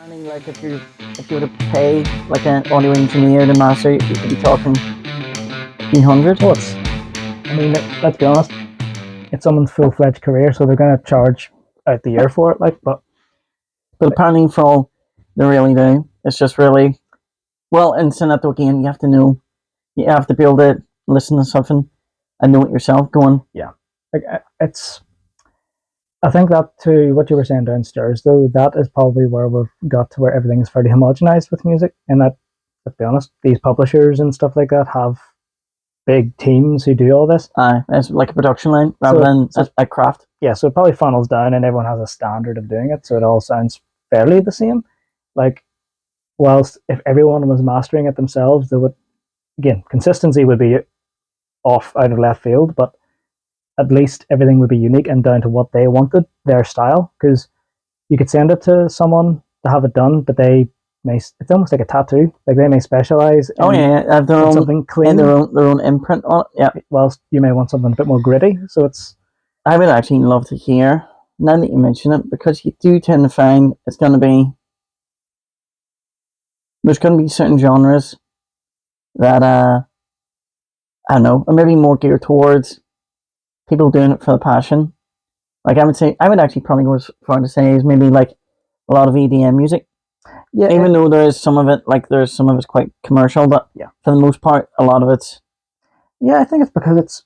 Planning, like if you were to pay like an audio engineer to master, you could be talking 300. Well, I mean, let's be honest, it's someone's full-fledged career, so they're going to charge out the year for it. But apparently for all they really do, it's just really well. In Sonato again, you have to know, you have to be able to listen to something and know it yourself. Going, yeah, like it's. I think that to what you were saying downstairs, though, that is probably where we've got to where everything is fairly homogenized with music. And that, let's be honest, these publishers and stuff like that have big teams who do all this. it's like a production line rather than a craft. Yeah, so it probably funnels down and everyone has a standard of doing it, so it all sounds fairly the same. Like, whilst if everyone was mastering it themselves, they would, again, consistency would be off out of left field, but at least everything would be unique and down to what they wanted, their style, because you could send it to someone to have it done, but they may, it's almost like a tattoo, like they may specialize in, have their own something clean, their own imprint on it. Yeah, whilst you may want something a bit more gritty. So it's, I would actually love to hear, now that you mention it, because you do tend to find there's going to be certain genres that I don't know, or maybe more geared towards people doing it for the passion. Like I would actually probably go as far to say is maybe like a lot of EDM music. Yeah, even though there is some of it, like there's some of it's quite commercial, but yeah, for the most part, a lot of it's. Yeah, I think it's because it's,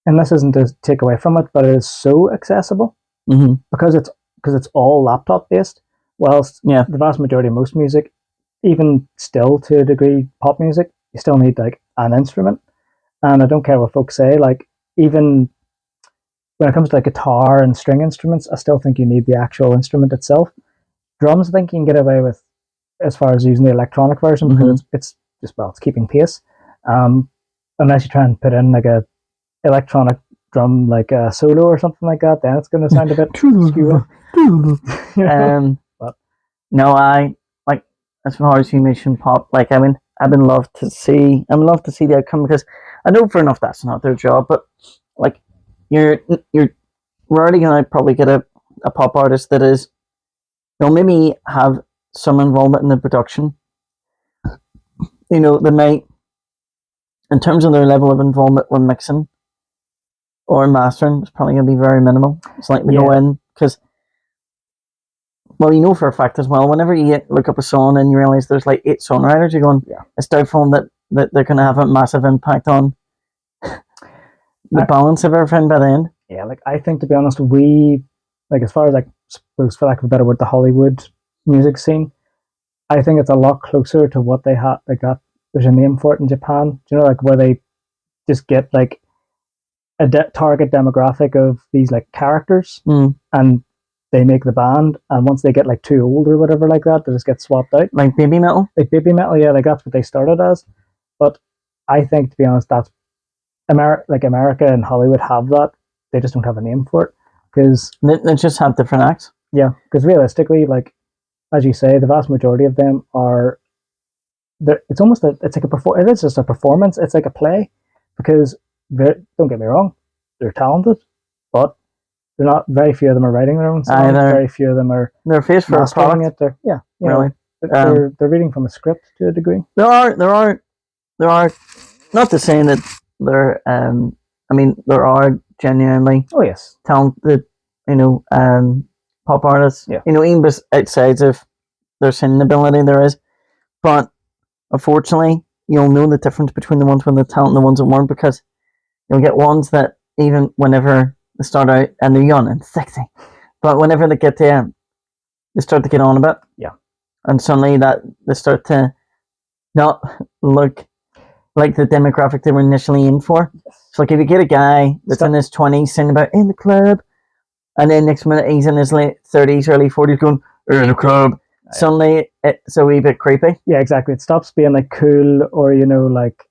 and this isn't to take away from it, but it is so accessible because it's all laptop based. Whilst the vast majority of most music, even still to a degree, pop music, you still need like an instrument. And I don't care what folks say, like even when it comes to like guitar and string instruments, I still think you need the actual instrument itself. Drums, I think you can get away with as far as using the electronic version because it's just, well, it's keeping pace. Unless you try and put in like a electronic drum, like a solo or something like that, then it's going to sound a bit skewer. But no, I like as far as you mentioned pop. Like I mean, I'd love to see the outcome because I know for enough that's not their job, but like you're rarely gonna probably get a pop artist that is, they'll maybe have some involvement in the production. You know, they might, in terms of their level of involvement with mixing or mastering, it's probably gonna be very minimal. It's like they go in because, well, you know for a fact as well, whenever you look up a song and you realize there's like 8 songwriters, you're going, it's doubtful that they're going to have a massive impact on the balance of everything by the end. Yeah, like I think, to be honest, we, like as far as like, suppose for lack of a better word, the Hollywood music scene, I think it's a lot closer to what they had, like that, there's a name for it in Japan, do you know, like where they just get like a target demographic of these like characters and they make the band, and once they get like too old or whatever like that, they just get swapped out. Like baby metal? Like baby metal, yeah, like that's what they started as. But I think, to be honest, that's America and Hollywood have that. They just don't have a name for it. Because they just have different acts. Yeah, because realistically, like, as you say, the vast majority of them are, it's almost it is just a performance. It's like a play. Because, don't get me wrong, they're talented, but they're not. Very few of them are writing their own songs. Very few of them are. They're faced for a product. Really. They're reading from a script to a degree. There are. Not to say that there. I mean, there are genuinely. Oh yes. Talented, pop artists. Yeah. Even outside of their singing ability, there is, but unfortunately, you'll know the difference between the ones with the talent and the ones that weren't, because you'll get ones that even whenever they start out and they're young and sexy, but whenever they get there, they start to get on a bit. Yeah. And suddenly that they start to not look like the demographic they were initially in for. Yes. So like if you get a guy that's in his 20s singing about in the club, and then next minute he's in his late 30s, early 40s going, in the club. Suddenly it's a wee bit creepy. Yeah, exactly. It stops being like cool or, like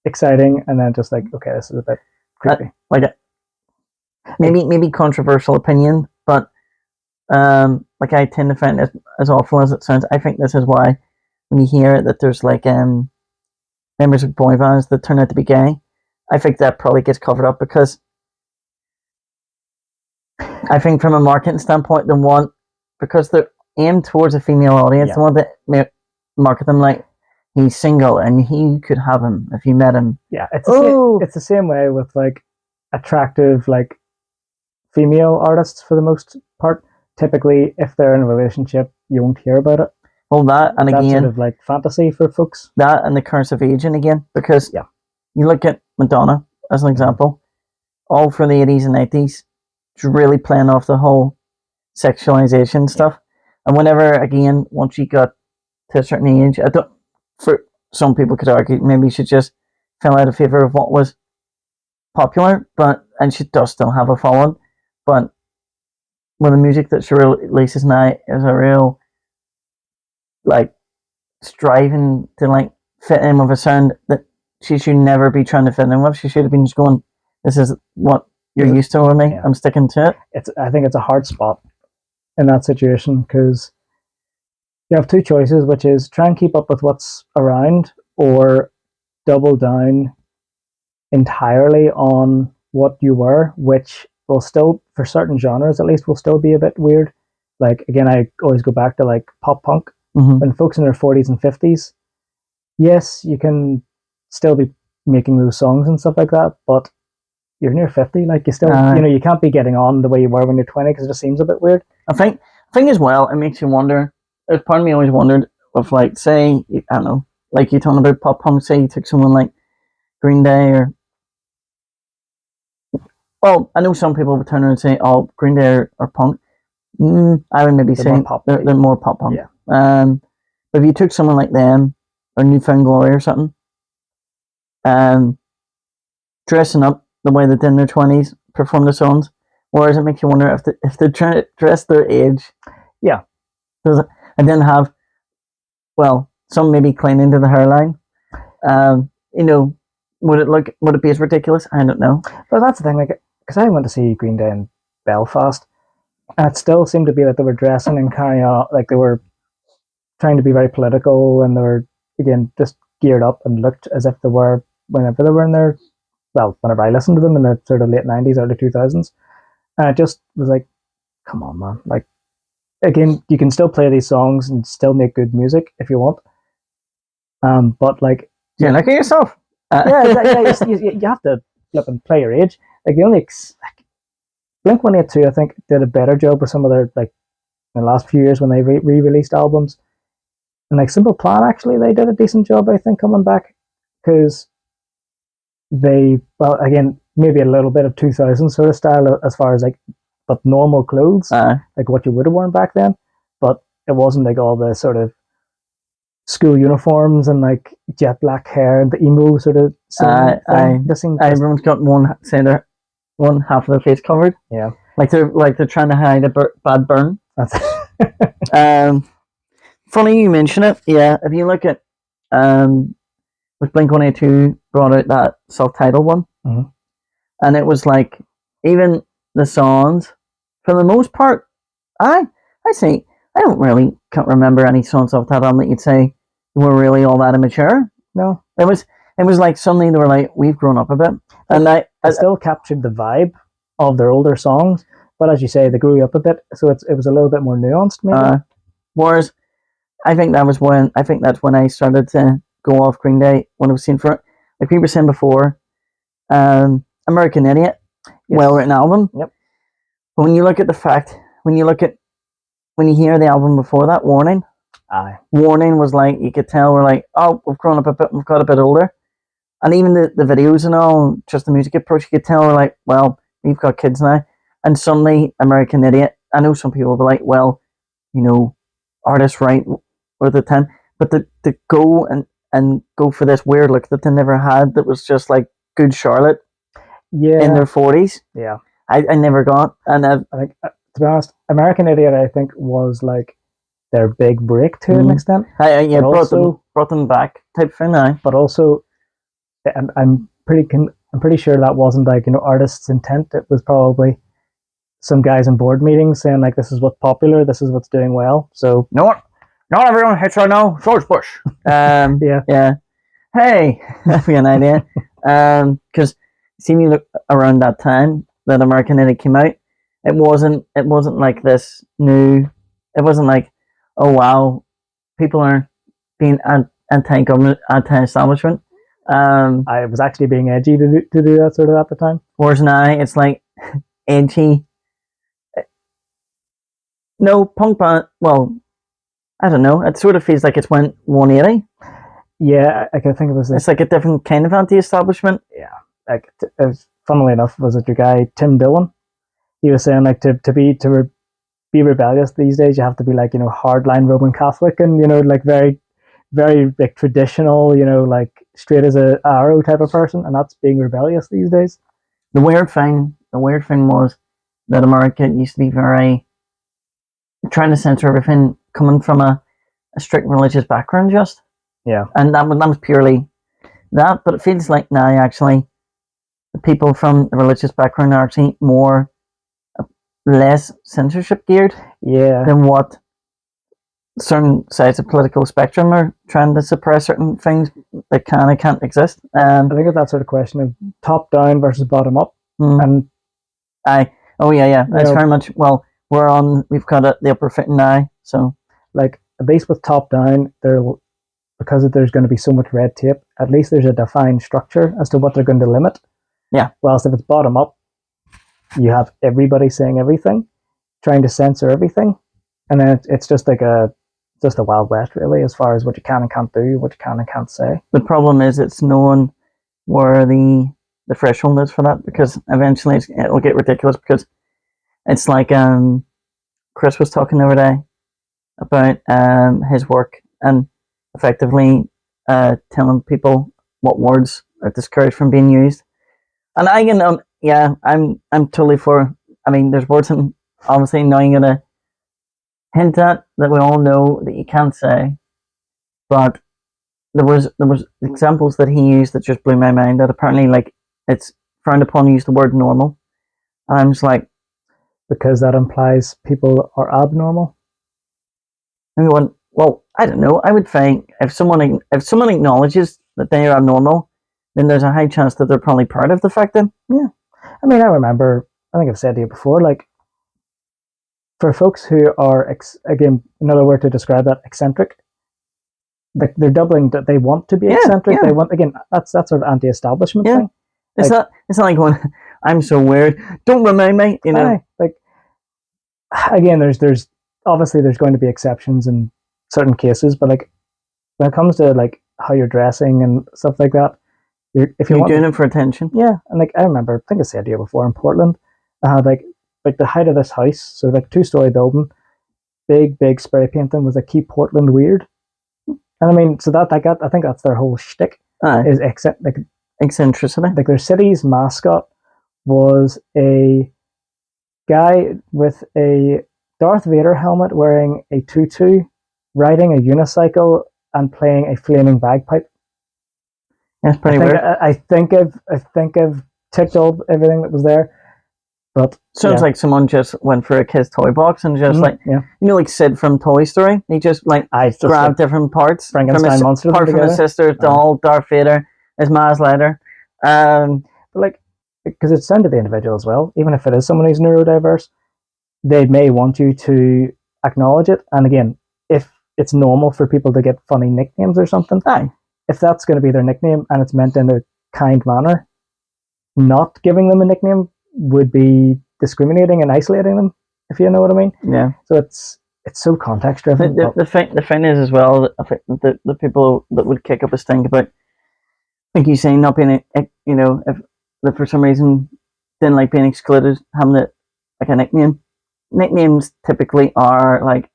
exciting, and then just like, okay, this is a bit creepy. Maybe controversial opinion, but like I tend to find it as awful as it sounds. I think this is why when you hear that there's like members of boy bands that turn out to be gay, I think that probably gets covered up, because I think from a marketing standpoint, because they're aimed towards a female audience. They want to market them like he's single and you could have him if you met him. Yeah, it's the same way with like attractive like female artists for the most part. Typically, if they're in a relationship, you won't hear about it. Well, that's again sort of like fantasy for folks. That and the curse of aging again, because you look at Madonna as an example, all from the 80s and 90s, it's really playing off the whole sexualization stuff. And whenever, again, once you got to a certain age, for some people could argue maybe she just fell out of favor of what was popular, and she does still have a following, but with the music that she releases now is a real like striving to like fit in with a sound that she should never be trying to fit in with. She should have been just going, this is what you're used to with me. I'm sticking to it. I think it's a hard spot in that situation because you have two choices, which is try and keep up with what's around or double down entirely on what you were, which will still, for certain genres at least, will still be a bit weird. Like, again, I always go back to like pop punk. When folks in their 40s and 50s, yes, you can still be making those songs and stuff like that, but you're near 50, like you still, you can't be getting on the way you were when you're 20 because it just seems a bit weird. I think as well, it makes you wonder. There's part of me always wondered of like, say, I don't know, like you're talking about pop punk, say you took someone like Green Day or, well, I know some people would turn around and say, oh, Green Day or punk. I would maybe say they're more pop punk. Yeah. But if you took someone like them or New Found Glory or something, dressing up the way they did in their 20s, perform the songs, whereas it makes you wonder if they're trying to dress their age. Yeah. And then have, well, some maybe clean into the hairline. Would it be as ridiculous? I don't know. But that's the thing, like, because I went to see Green Day in Belfast, and it still seemed to be like they were dressing and carrying on, like they were trying to be very political, and they were, again, just geared up and looked as if they were whenever they were in their, well, whenever I listened to them in the sort of late 90s, early 2000s. And it just was like, come on, man. Like, again, you can still play these songs and still make good music if you want. But like, look at yourself. You have to flip and play your age. Like, the only Blink-182, I think, did a better job with some of their, like, in the last few years when they re-released albums. And like Simple Plan, actually, they did a decent job, I think, coming back, because they, well, again, maybe a little bit of 2000 sort of style as far as like, but normal clothes, like what you would have worn back then, but it wasn't like all the sort of school uniforms and like jet black hair and the emo sort of everyone's got one half of their face covered. Yeah, like they're trying to hide a bad burn. That's funny you mention it. Yeah, if you look at with Blink-182 brought out that self-titled one, and it was like, even the songs, for the most part, I say I can't remember any songs off that album that you'd say were really all that immature. No, it was like suddenly they were like, we've grown up a bit, and I still captured the vibe of their older songs, but as you say, they grew up a bit, so it was a little bit more nuanced, maybe. Whereas I think that's when I started to go off Green Day, when I was seeing, for like we were saying before, American Idiot, well written album. Yep. But when you look at when you hear the album before that, Warning. Warning was like, you could tell we're like, oh, we've grown up a bit, we've got a bit older. And even the videos and all, just the music approach, you could tell we're like, well, we've got kids now. And suddenly, American Idiot, I know some people will be like, well, artists write with the time, but to go and go for this weird look that they never had, that was just like Good Charlotte in their 40s. Yeah. I never got. And I think, to be honest, American Idiot, I think, was like their big break to an extent. Brought them back type thing now. But also, I'm pretty sure that wasn't like, artists' intent. It was probably some guys in board meetings saying like, this is what's popular, this is what's doing well. So not everyone hits right now. George Bush. Yeah. Hey, that'd be an idea. Because see me look around that time that American Idiot came out, it wasn't like this new. It wasn't like oh wow, people are being anti-government, anti-establishment. I was actually being edgy to do that sort of at the time. Whereas now it's like edgy. No punk band. Well, I don't know. It sort of feels like it's went 180. Yeah, I can think it was. It's like a different kind of anti-establishment. Yeah, like funnily enough, was it your guy Tim Dillon? He was saying like to be rebellious these days, you have to be like, you know, hardline Roman Catholic and, you know, like very, very like traditional, you know, like straight as a arrow type of person, and that's being rebellious these days. The weird thing was that America used to be very trying to censor everything coming from a strict religious background, just. Yeah. And that was purely that, but it feels like now actually the people from the religious background are actually less censorship geared, than what certain sides of political spectrum are trying to suppress certain things that can and can't exist. I think it's that sort of question of top down versus bottom up, and it's very much, well, we've got the upper foot now, so like at least with top down, because there's going to be so much red tape, at least there's a defined structure as to what they're going to limit. Yeah. Whilst if it's bottom up, you have everybody saying everything, trying to censor everything, and then it's just like a Wild West, really, as far as what you can and can't do, what you can and can't say. The problem is it's knowing where the threshold is for that, because eventually it'll get ridiculous, because it's like Chris was talking the other day about his work and effectively telling people what words are discouraged from being used. And I can, I'm totally for. I mean, there's words, and obviously now I'm gonna hint at that we all know that you can't say, but there was examples that he used that just blew my mind. That apparently, like, it's frowned upon to use the word normal, and I'm just like, because that implies people are abnormal. Everyone, well, I don't know. I would think if someone acknowledges that they are abnormal, then there's a high chance that they're probably proud of the fact that. Yeah, I mean, I remember. I think I've said to you before, like, for folks who are again, another word to describe that, eccentric. Like they're doubling that they want to be eccentric. Yeah. They want, again, that's sort of anti-establishment thing. It's not like going, I'm so weird. Don't remind me. You know, like again, there's obviously there's going to be exceptions in certain cases, but like when it comes to like how you're dressing and stuff like that, if you're doing it for attention. Yeah, and like I remember, I think I said to you before, in Portland, I had like the height of this house, so like 2-story building, big spray painting was a Keep Portland Weird. And I mean, so that I think that's their whole shtick, is eccentricity. Like their city's mascot was a guy with a Darth Vader helmet, wearing a tutu, riding a unicycle, and playing a flaming bagpipe. That's pretty weird. I think I've ticked all everything that was there. But sounds like someone just went for a kid's toy box and just you know, like Sid from Toy Story. He just grabbed different parts from his sister's doll, Darth Vader, his Maz leather. But like, because it's down to the individual as well. Even if it is someone who's neurodiverse, they may want you to acknowledge it. And again, if it's normal for people to get funny nicknames or something, if that's going to be their nickname and it's meant in a kind manner, not giving them a nickname would be discriminating and isolating them, if you know what I mean. Yeah. So it's so context driven. The thing is as well, the people that would kick up a stink about, like you saying, not being you know, if for some reason didn't like being excluded, having it like a nickname. Nicknames typically are like,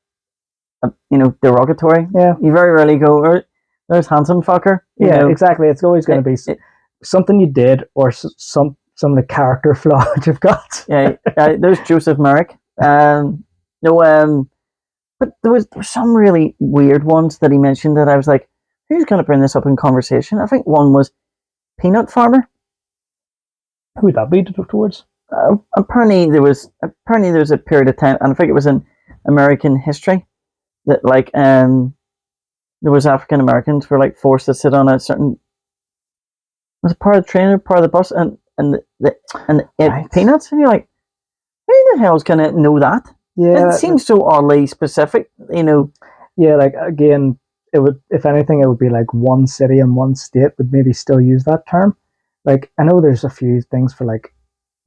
you know, derogatory. Yeah. You very rarely go, there's handsome fucker. You know? Exactly. It's always going to be something you did or some of the character flaw you've got. There's Joseph Merrick. But there was some really weird ones that he mentioned that I was like, who's going to bring this up in conversation? I think one was peanut farmer. Who would that be towards? Apparently there was a period of time, and I think it was in American history, that like there was African Americans were like forced to sit on a certain, was it part of the train or part of the bus, and peanuts, and you're like, who the hell's gonna know that? Yeah, it seems so oddly specific, you know. Yeah, like again, it would, if anything, it would be like one city and one state would maybe still use that term. Like I know there's a few things for like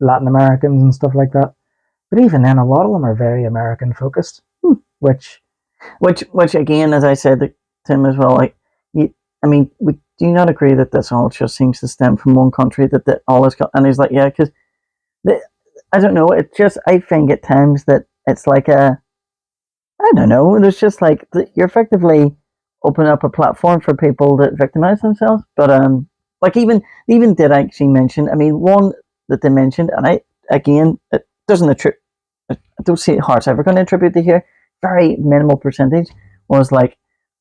Latin Americans and stuff like that, but even then, a lot of them are very American focused, which again, as I said to Tim as well, like, I mean, do you not agree that this all just seems to stem from one country, that all is, and he's like, yeah, because I don't know, it's just, I think at times that it's like I don't know, there's just like, you're effectively opening up a platform for people that victimize themselves, but like even did actually mention, I mean, one that they mentioned, and again, it doesn't attribute, I don't see how it's ever going to attribute to here, very minimal percentage, was like,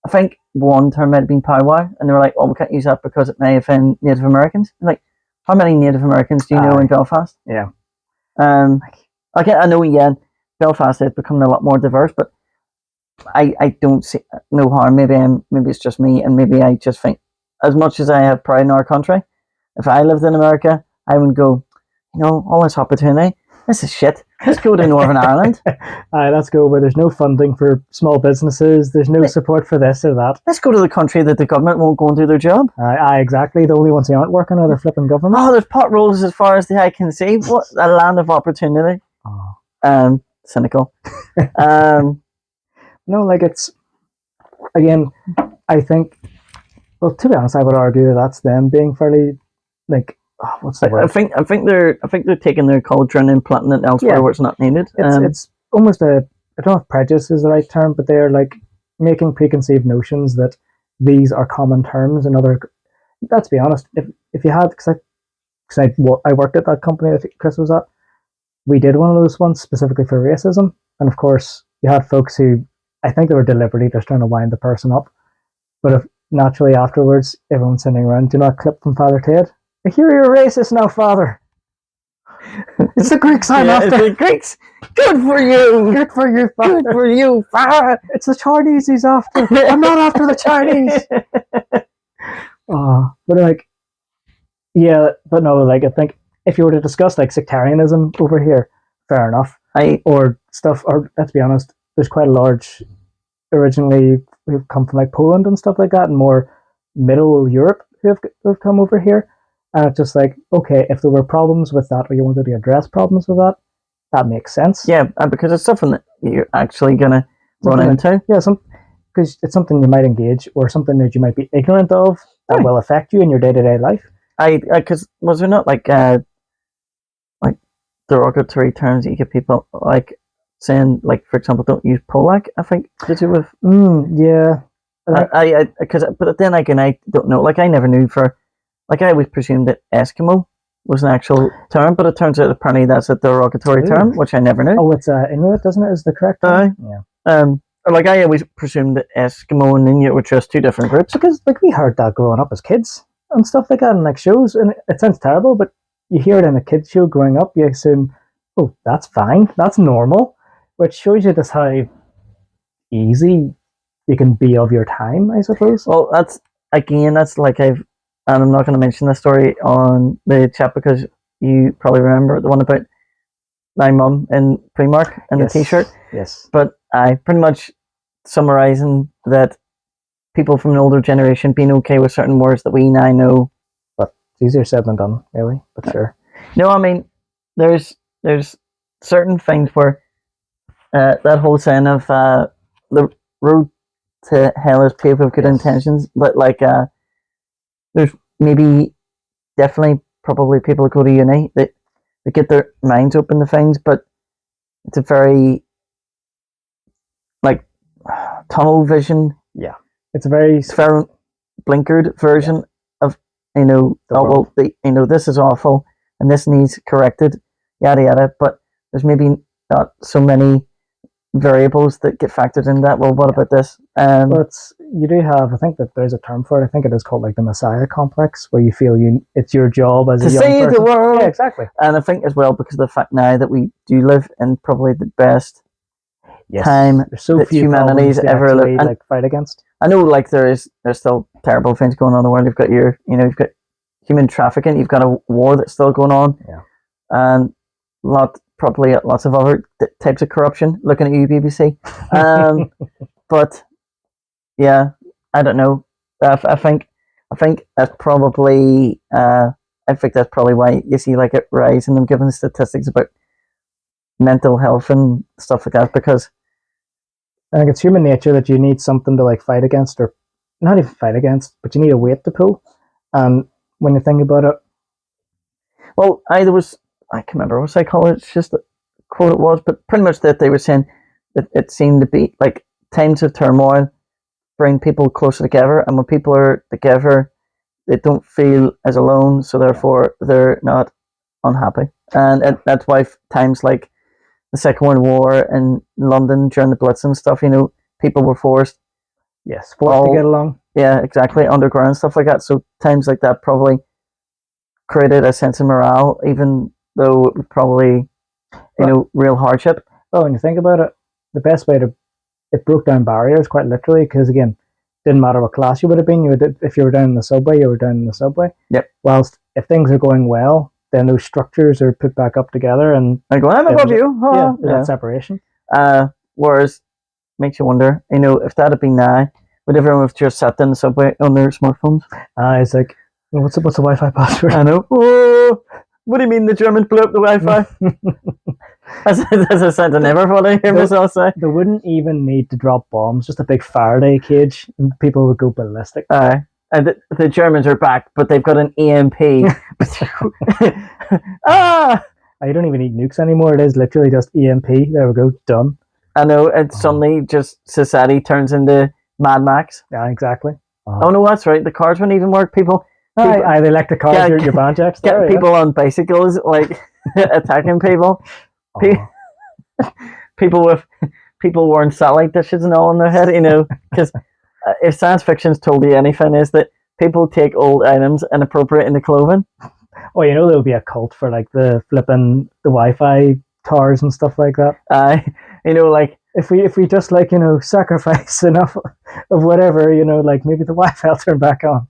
I think one term might have been powwow, and they were like, oh, we can't use that because it may offend Native Americans. Like, how many Native Americans do you know in Belfast? Yeah. Okay, I know, yeah, Belfast is becoming a lot more diverse, but I don't see no harm. Maybe it's just me, and maybe I just think, as much as I have pride in our country, if I lived in America, I would go, all this opportunity, this is shit. Let's go to Northern Ireland. Let's go where there's no funding for small businesses. There's no support for this or that. Let's go to the country that the government won't go and do their job. Exactly. The only ones who aren't working are the flipping government. Oh, there's potholes as far as the eye can see. What a land of opportunity. Oh. Cynical. No, like it's, again, I think, well, to be honest, I would argue that that's them being fairly, like, what's the word? I think they're taking their culture and implanting it elsewhere where it's not needed. It's almost I don't know if prejudice is the right term, but they're like making preconceived notions that these are common terms and other. Let's be honest, if you had, because I worked at that company that Chris was at, we did one of those ones specifically for racism, and of course you had folks who, I think they were deliberately just trying to wind the person up, but if naturally afterwards everyone's sitting around, do not clip from Father Ted. I hear you're racist now, Father. It's the Greeks I'm after. It's the Greeks. Good for you. Good for you, Father. Good for you, Father. It's the Chinese he's after. I'm not after the Chinese. But like, yeah, but no, like I think if you were to discuss like sectarianism over here, fair enough. Or stuff, or let's be honest, there's quite a large, originally who've come from like Poland and stuff like that, and more middle Europe who have come over here. And it's just like, okay, if there were problems with that, or you wanted to address problems with that, that makes sense. Yeah, because it's something that you're actually gonna run into. Yeah, because it's something you might engage, or something that you might be ignorant of that will affect you in your day-to-day life. Because was there not like derogatory terms that you get people like saying, like, for example, don't use Polak? I think did you with yeah. But then again, I don't know. Like, I never knew I always presumed that Eskimo was an actual term, but it turns out apparently that's a derogatory term, which I never knew. Oh, it's Inuit, isn't it? Is the correct term? Yeah. Like, I always presumed that Eskimo and Inuit were just two different groups. Because like we heard that growing up as kids and stuff like that in like shows, and it sounds terrible, but you hear it in a kids show growing up, you assume, oh, that's fine, that's normal, which shows you just how easy you can be of your time, I suppose. Well, that's like and I'm not going to mention this story on the chat because you probably remember the one about my mum in Primark and the t-shirt. Yes. But I pretty much summarising that people from an older generation being okay with certain words that we now know. But it's easier said than done, really, but sure. No, I mean, there's certain things where that whole saying of the road to hell is paved with good intentions, but like there's maybe definitely probably people who go to uni that get their minds open to things, but it's a very like tunnel vision. Yeah, it's a very blinkered version of this is awful and this needs corrected, yada yada. But there's maybe not so many variables that get factored in that. Well, what about this? Well, you do have, I think that there's a term for it. I think it is called like the Messiah complex, where you feel it's your job as a young person to save the world. Yeah, exactly. And I think as well because of the fact now that we do live in probably the best time that humanity's ever lived, like fight against. I know, like there's still terrible things going on in the world. You've got you've got human trafficking. You've got a war that's still going on. Yeah, and lots of other types of corruption. Looking at you, BBC. But yeah, I don't know. I think that's probably I think that's probably why you see like it rise in them giving statistics about mental health and stuff like that, because I think it's human nature that you need something to like fight against, or not even fight against, but you need a weight to pull. And when you think about it, well, I can't remember what psychologist quote it was, but pretty much that they were saying that it seemed to be like times of turmoil bring people closer together, and when people are together, they don't feel as alone, so therefore they're not unhappy, and that's why times like the Second World War in London during the Blitz and stuff, people were forced, yes, forced to get along. Yeah, exactly, underground stuff like that. So times like that probably created a sense of morale, even though it was probably real hardship. Well, when you think about it, the best way to it broke down barriers quite literally, because again, didn't matter what class you would have been. If you were down in the subway, you were down in the subway. Yep. Whilst if things are going well, then those structures are put back up together, and I go, I'm above you. Oh, yeah, that separation. Whereas makes you wonder, if that had been now, would everyone have just sat in the subway on their smartphones? It's like, what's the Wi-Fi password? I know. Oh, what do you mean the Germans blew up the Wi-Fi? That's a sentence I never thought I'd hear myself say. They wouldn't even need to drop bombs, just a big Faraday cage, and people would go ballistic. And the Germans are back, but they've got an EMP. You don't even need nukes anymore. It is literally just EMP. There we go, done. I know, and suddenly just society turns into Mad Max. Yeah, exactly. Oh no, that's right. The cars wouldn't even work. People the electric cars, your banjacks. Get people on bicycles, like attacking people. People wearing satellite dishes and all on their head, because if science fiction's told you anything, is that people take old items and appropriate into clothing. Oh, there'll be a cult for like the Wi-Fi towers and stuff like that. Like if we just like sacrifice enough of whatever, like maybe the Wi-Fi will turn back on.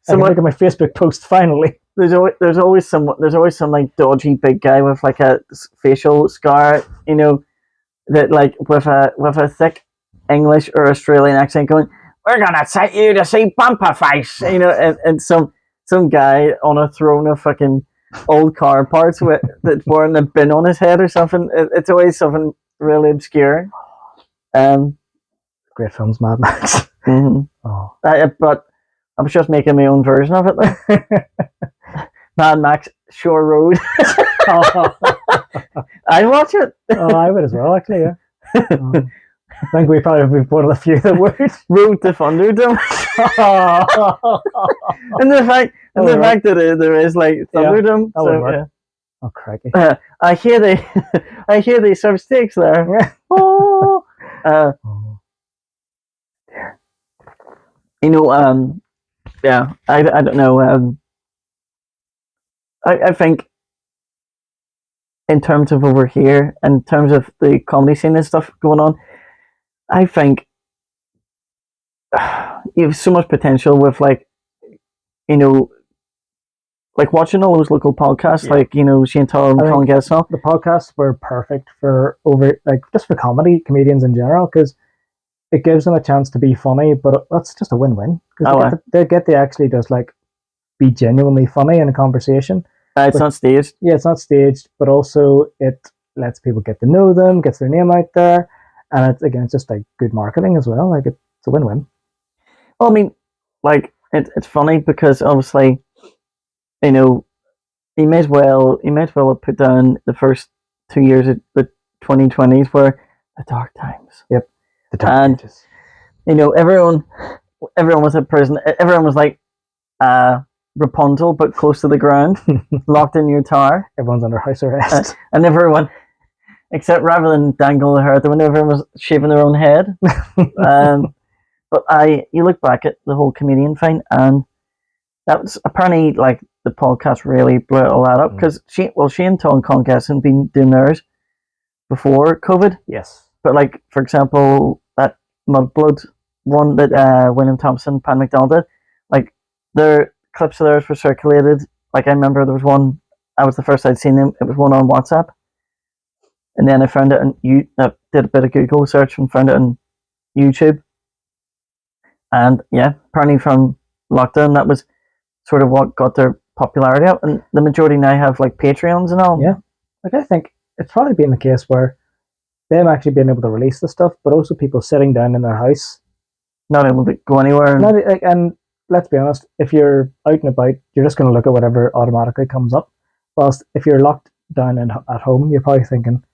I can look at my Facebook post finally. There's always some like dodgy big guy with like a facial scar, that like with a thick English or Australian accent going, "We're gonna take you to see bumper face," and some guy on a throne of fucking old car parts that's wearing a bin on his head or something. It's always something really obscure. Great films, Mad Max. Mm-hmm. But I was just making my own version of it. Mad Max Shore Road. I'd watch it. I would as well, actually. Yeah. I think we probably be one of the few that would. Road to Thunderdome. and the fact that there is like Thunderdome. Yeah, that would work. Oh, crikey! I hear they serve steaks there. Oh. Yeah. I don't know. I think in terms of over here, in terms of the comedy scene and stuff going on, I think you have so much potential with like watching all those local podcasts, like Shane Tull and Colin Gessel. The podcasts were perfect for just for comedians in general, because it gives them a chance to be funny, but that's just a win-win, because they get to actually just like be genuinely funny in a conversation. It's not staged. Yeah, it's not staged, but also it lets people get to know them, gets their name out there, and it's just like good marketing as well. Like it's a win-win. Well, I mean, like it's funny because obviously, he may as well have put down the first 2 years of the 2020s were the dark times. Yep, the dark ages. Everyone was in prison. Everyone was like Rapunzel, but close to the ground, locked in your tower. Everyone's under house arrest, and everyone, except rather than dangle the hair out the window, everyone was shaving their own head. But you look back at the whole comedian thing, and that was apparently like the podcast really blew all that up, because Shane Tull and Colin Gessel had been doing theirs before COVID. Yes, but like for example, that Mudblood one that William Thompson, Pan McDonald did, like their clips of theirs were circulated. Like I remember there was one. I was the first I'd seen them. It was one on WhatsApp, and then I found it on did a bit of Google search and found it on YouTube. And yeah, apparently from lockdown, that was sort of what got their popularity up. And the majority now have like Patreons and all. Yeah, like I think it's probably been the case where them actually being able to release the stuff, but also people sitting down in their house, not able to go anywhere. Not like, and let's be honest, if you're out and about, you're just going to look at whatever automatically comes up. Whilst if you're locked down at home, you're probably thinking,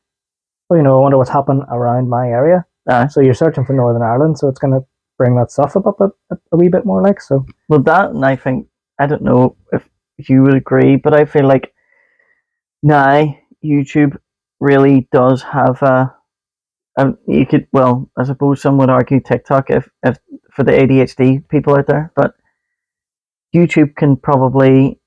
well, I wonder what's happened around my area. So you're searching for Northern Ireland, so it's going to bring that stuff up a wee bit more like so. Well, that, and I think, I don't know if you would agree, but I feel like now YouTube really does have you could, well, I suppose some would argue TikTok if for the ADHD people out there, but YouTube can probably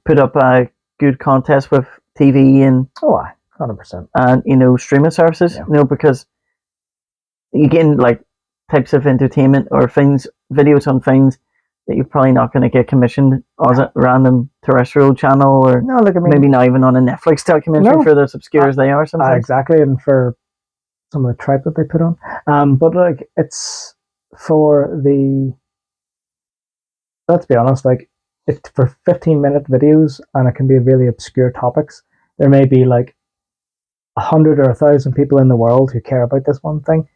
put up a good contest with TV and 100%, and streaming services, because you get like types of entertainment or videos on things that you're probably not going to get commissioned on a random terrestrial channel, or maybe not even on a Netflix documentary for as obscure as they are sometimes. Exactly, and for some of the tripe that they put on. But like, it's for let's be honest, like, it's for 15-minute videos, and it can be really obscure topics. There may be like 100 or 1,000 people in the world who care about this one thing,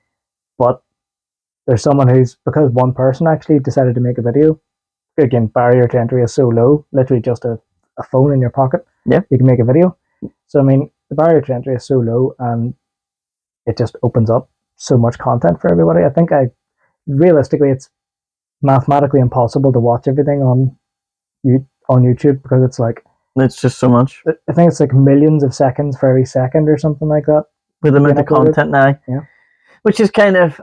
but there's someone because one person actually decided to make a video. Again, barrier to entry is so low, literally just a phone in your pocket. Yeah, you can make a video. So I mean, the barrier to entry is so low, and it just opens up so much content for everybody. I think realistically, it's mathematically impossible to watch everything on YouTube, because it's just so much. I think it's like millions of seconds for every second or something like that. With the amount of content now. Yeah. Which is kind of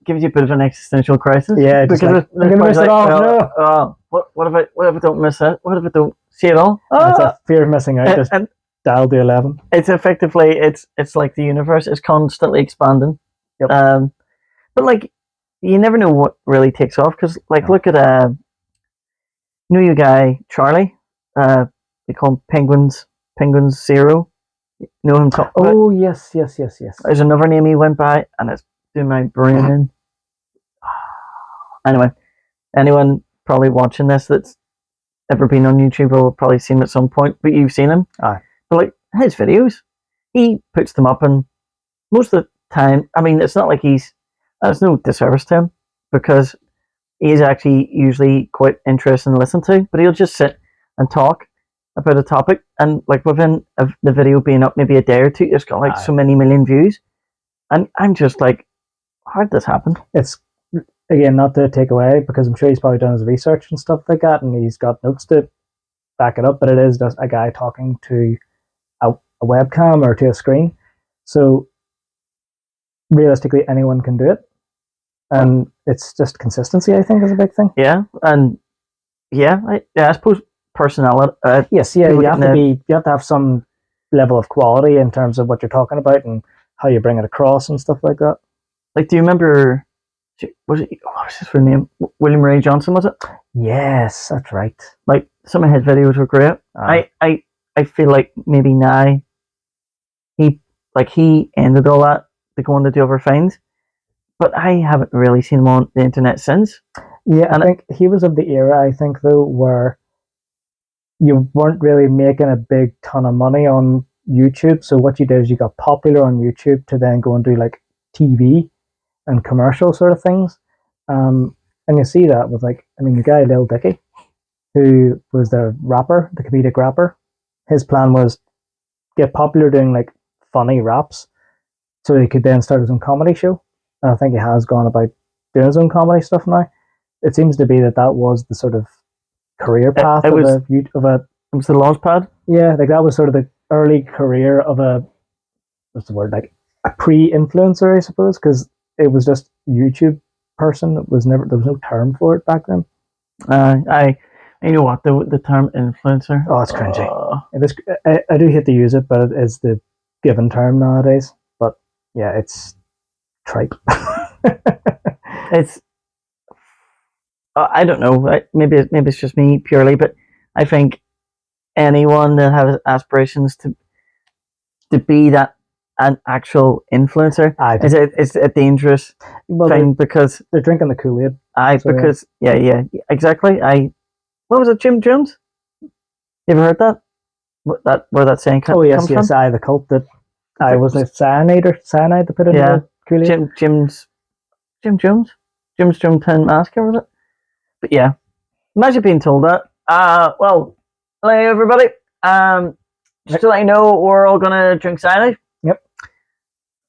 gives you a bit of an existential crisis. Yeah, because I'm going to miss it all. What if I don't miss it? What if I don't see it all? It's a fear of missing out. Just dial to 11. It's effectively it's like the universe is constantly expanding. Yep. But like, you never know what really takes off, because look at your guy Charlie. They call him Penguins Zero. You know him talking about? Oh, yes. There's another name he went by, and it's doing my brain in. Anyway, anyone probably watching this that's ever been on YouTube will probably seen him at some point, but you've seen him. Aye. But like, his videos, he puts them up, and most of the time, I mean, it's not like there's no disservice to him, because he's actually usually quite interesting to listen to, but he'll just sit and talk about a topic, and like within the video being up maybe a day or two, it's got like so many million views, and I'm just like, how did this happen? It's, again, not to take away, because I'm sure he's probably done his research and stuff like that, and he's got notes to back it up, but it is just a guy talking to a webcam or to a screen. So realistically, anyone can do it, and it's just consistency, I think, is a big thing. Yeah, and I suppose personality. Yes, yeah, you have to have some level of quality in terms of what you're talking about and how you bring it across and stuff like that. Like, do you remember? What was his full name? William Ray Johnson, was it? Yes, that's right. Like, some of his videos were great. I feel like maybe now he ended all that to go on to do other things, but I haven't really seen him on the internet since. Yeah, I think he was of the era, I think, though, where you weren't really making a big ton of money on YouTube. So what you did is you got popular on YouTube to then go and do like TV and commercial sort of things. And you see that with the guy Lil Dicky, who was the rapper, the comedic rapper. His plan was get popular doing like funny raps, so he could then start his own comedy show. And I think he has gone about doing his own comedy stuff now. It seems to be that was the sort of career path it was the launch pad. Yeah, like that was sort of the early career of what's the word, like a pre-influencer, I suppose, because it was just YouTube person. There was no term for it back then. You know what, the term influencer. Oh, it's cringy. I do hate to use it, but it is the given term nowadays. But yeah, it's tripe. It's. I don't know. Maybe it's just me purely, but I think anyone that has aspirations to be that an actual influencer? Is it a dangerous thing because they're drinking the Kool-Aid? Because yeah, exactly. What was it, Jim Jones? You ever heard that? Where that saying comes from? The cult that wasn't it cyanide to put in the Kool-Aid? Jim Jones, Jim's Drum Tin Massacre, was it? But yeah, imagine being told that. Well, hello everybody. Just to let you know, we're all gonna drink cyanide. Yep.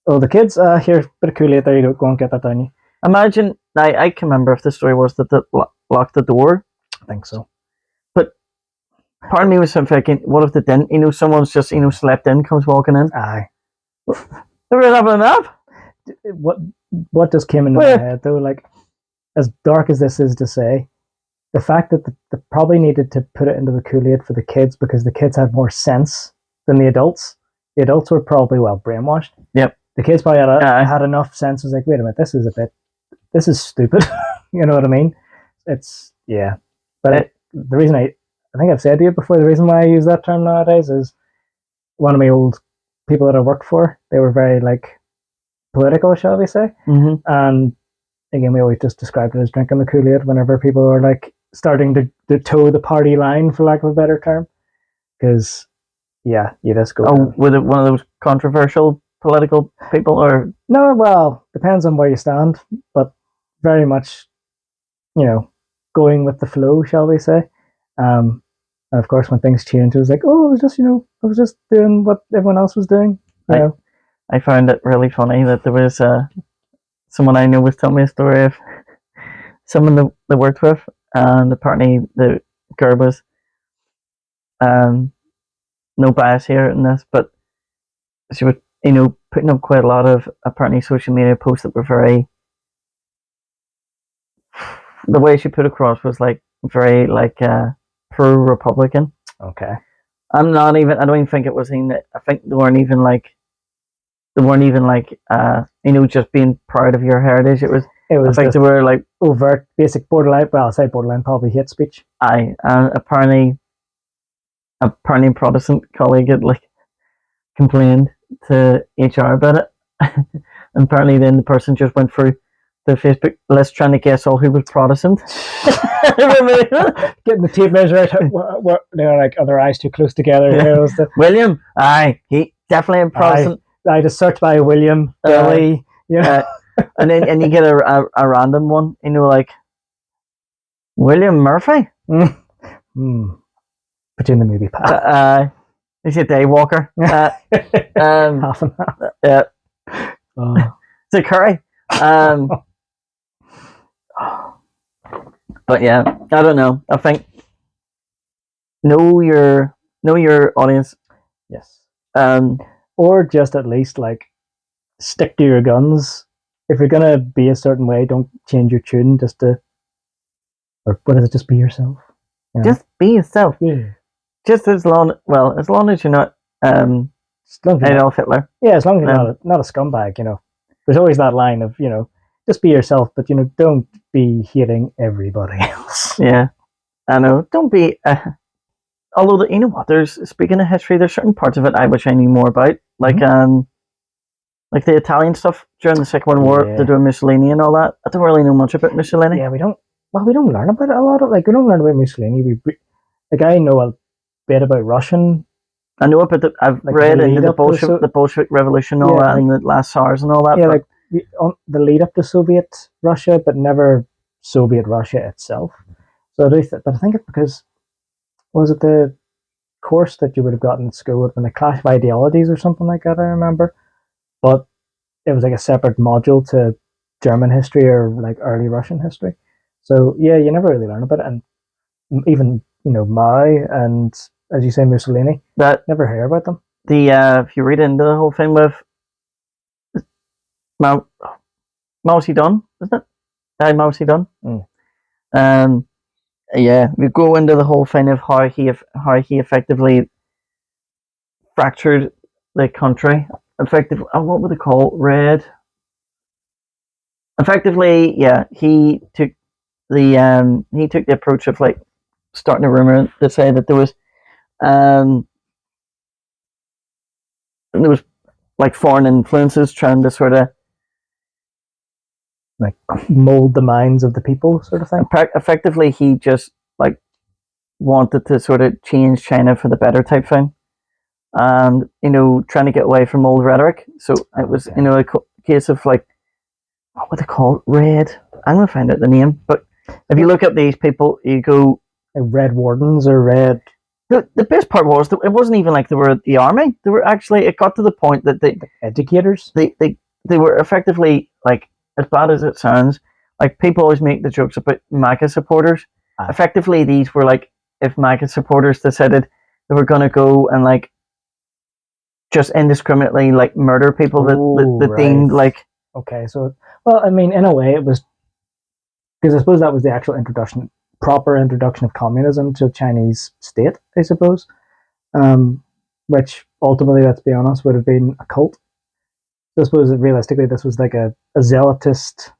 Oh, the kids, here, bit of Kool-Aid there. You go and get that down you. Imagine. I can remember if the story was that they locked the door. I think so. But part of me was thinking, what if they didn't? Someone's just slept in, comes walking in. Aye. They're really having a nap. What just came into my head though, like, as dark as this is to say, the fact that they probably needed to put it into the Kool-Aid for the kids because the kids had more sense than the adults. The adults were probably well brainwashed. Yep. The kids probably had enough sense. Was like, wait a minute, this is stupid. You know what I mean? It's But the reason I think I've said to you before, the reason why I use that term nowadays is one of my old people that I worked for. They were very political, shall we say? Mm-hmm. And again, we always just described it as drinking the Kool-Aid whenever people were starting to toe the party line, for lack of a better term. Because you just go. Oh, was it one of those controversial political people, or no? Well, depends on where you stand, but very much, going with the flow, shall we say? And of course, when things change, it was like, oh, I was just doing what everyone else was doing. I found it really funny that there was someone I know was telling me a story of someone that they worked with, and apparently the girl was no bias here in this, but she was putting up quite a lot of apparently social media posts that were very, the way she put across was very pro-Republican. Okay. I don't even think it was I think they weren't even just being proud of your heritage. It was I think they were overt, basic borderline. Well, I'll say borderline, probably hate speech. Apparently a Protestant colleague had complained to HR about it. And apparently then the person just went through the Facebook list trying to guess all who was Protestant. Getting the tape measure out. Are their eyes too close together? Yeah. William, he definitely a Protestant. I just searched by William, Billy, and then you get a random one, William Murphy. Put you in the movie, pal. Is he a day walker? Half and half. Yeah. It's a curry. But yeah, I don't know. I think know your audience. Yes. Or just at least stick to your guns. If you're gonna be a certain way, don't change your tune or what is it? Just be yourself. Just be yourself. Yeah. Just as long as you're not Adolf Hitler. Yeah, as long as you're not a scumbag. There's always that line of just be yourself, but don't be hating everybody else. Yeah, I know. Don't be. Although you know what, speaking of history, there's certain parts of it I wish I knew more about, like the Italian stuff during the Second World War, to do Mussolini and all that. I don't really know much about Mussolini. Yeah, we don't learn about it a lot. We don't learn about Mussolini. I know a bit about Russian. I know about I've read into the Bolshevik Revolution and all that, and the last SARS and all that. Yeah, the lead up to Soviet Russia, but never Soviet Russia itself. So but I think it's because, was it the course that you would have gotten in school when the Clash of Ideologies or something like that? I remember, but it was a separate module to German history or early Russian history. So yeah, you never really learn about it, and even Mao and, as you say, Mussolini. That never hear about them. If you read into the whole thing with Mao Zedong, isn't it? Mao Zedong. Yeah, we go into the whole thing of how he effectively fractured the country. Effectively, what would they call red? Effectively, yeah, he took the approach of starting a rumor to say that there was like foreign influences trying to sort of like mold the minds of the people, sort of thing. Effectively, he just like wanted to sort of change China for the better type thing, and trying to get away from old rhetoric. So it was a case of like, what would they call it? Red. I'm gonna find out the name, but if you look at these people, you go like red wardens or red. The best part was that it wasn't even like they were the army. They were actually. It got to the point that they educators. They were effectively like, as bad as it sounds, like people always make the jokes about MAGA supporters. Effectively, these were like if MAGA supporters decided they were going to go and like just indiscriminately like murder people that deemed like. Okay, so well, I mean, in a way, it was because I suppose that was the actual proper introduction of communism to the Chinese state, I suppose, which ultimately, let's be honest, would have been a cult. So I suppose realistically, this was like a zealotist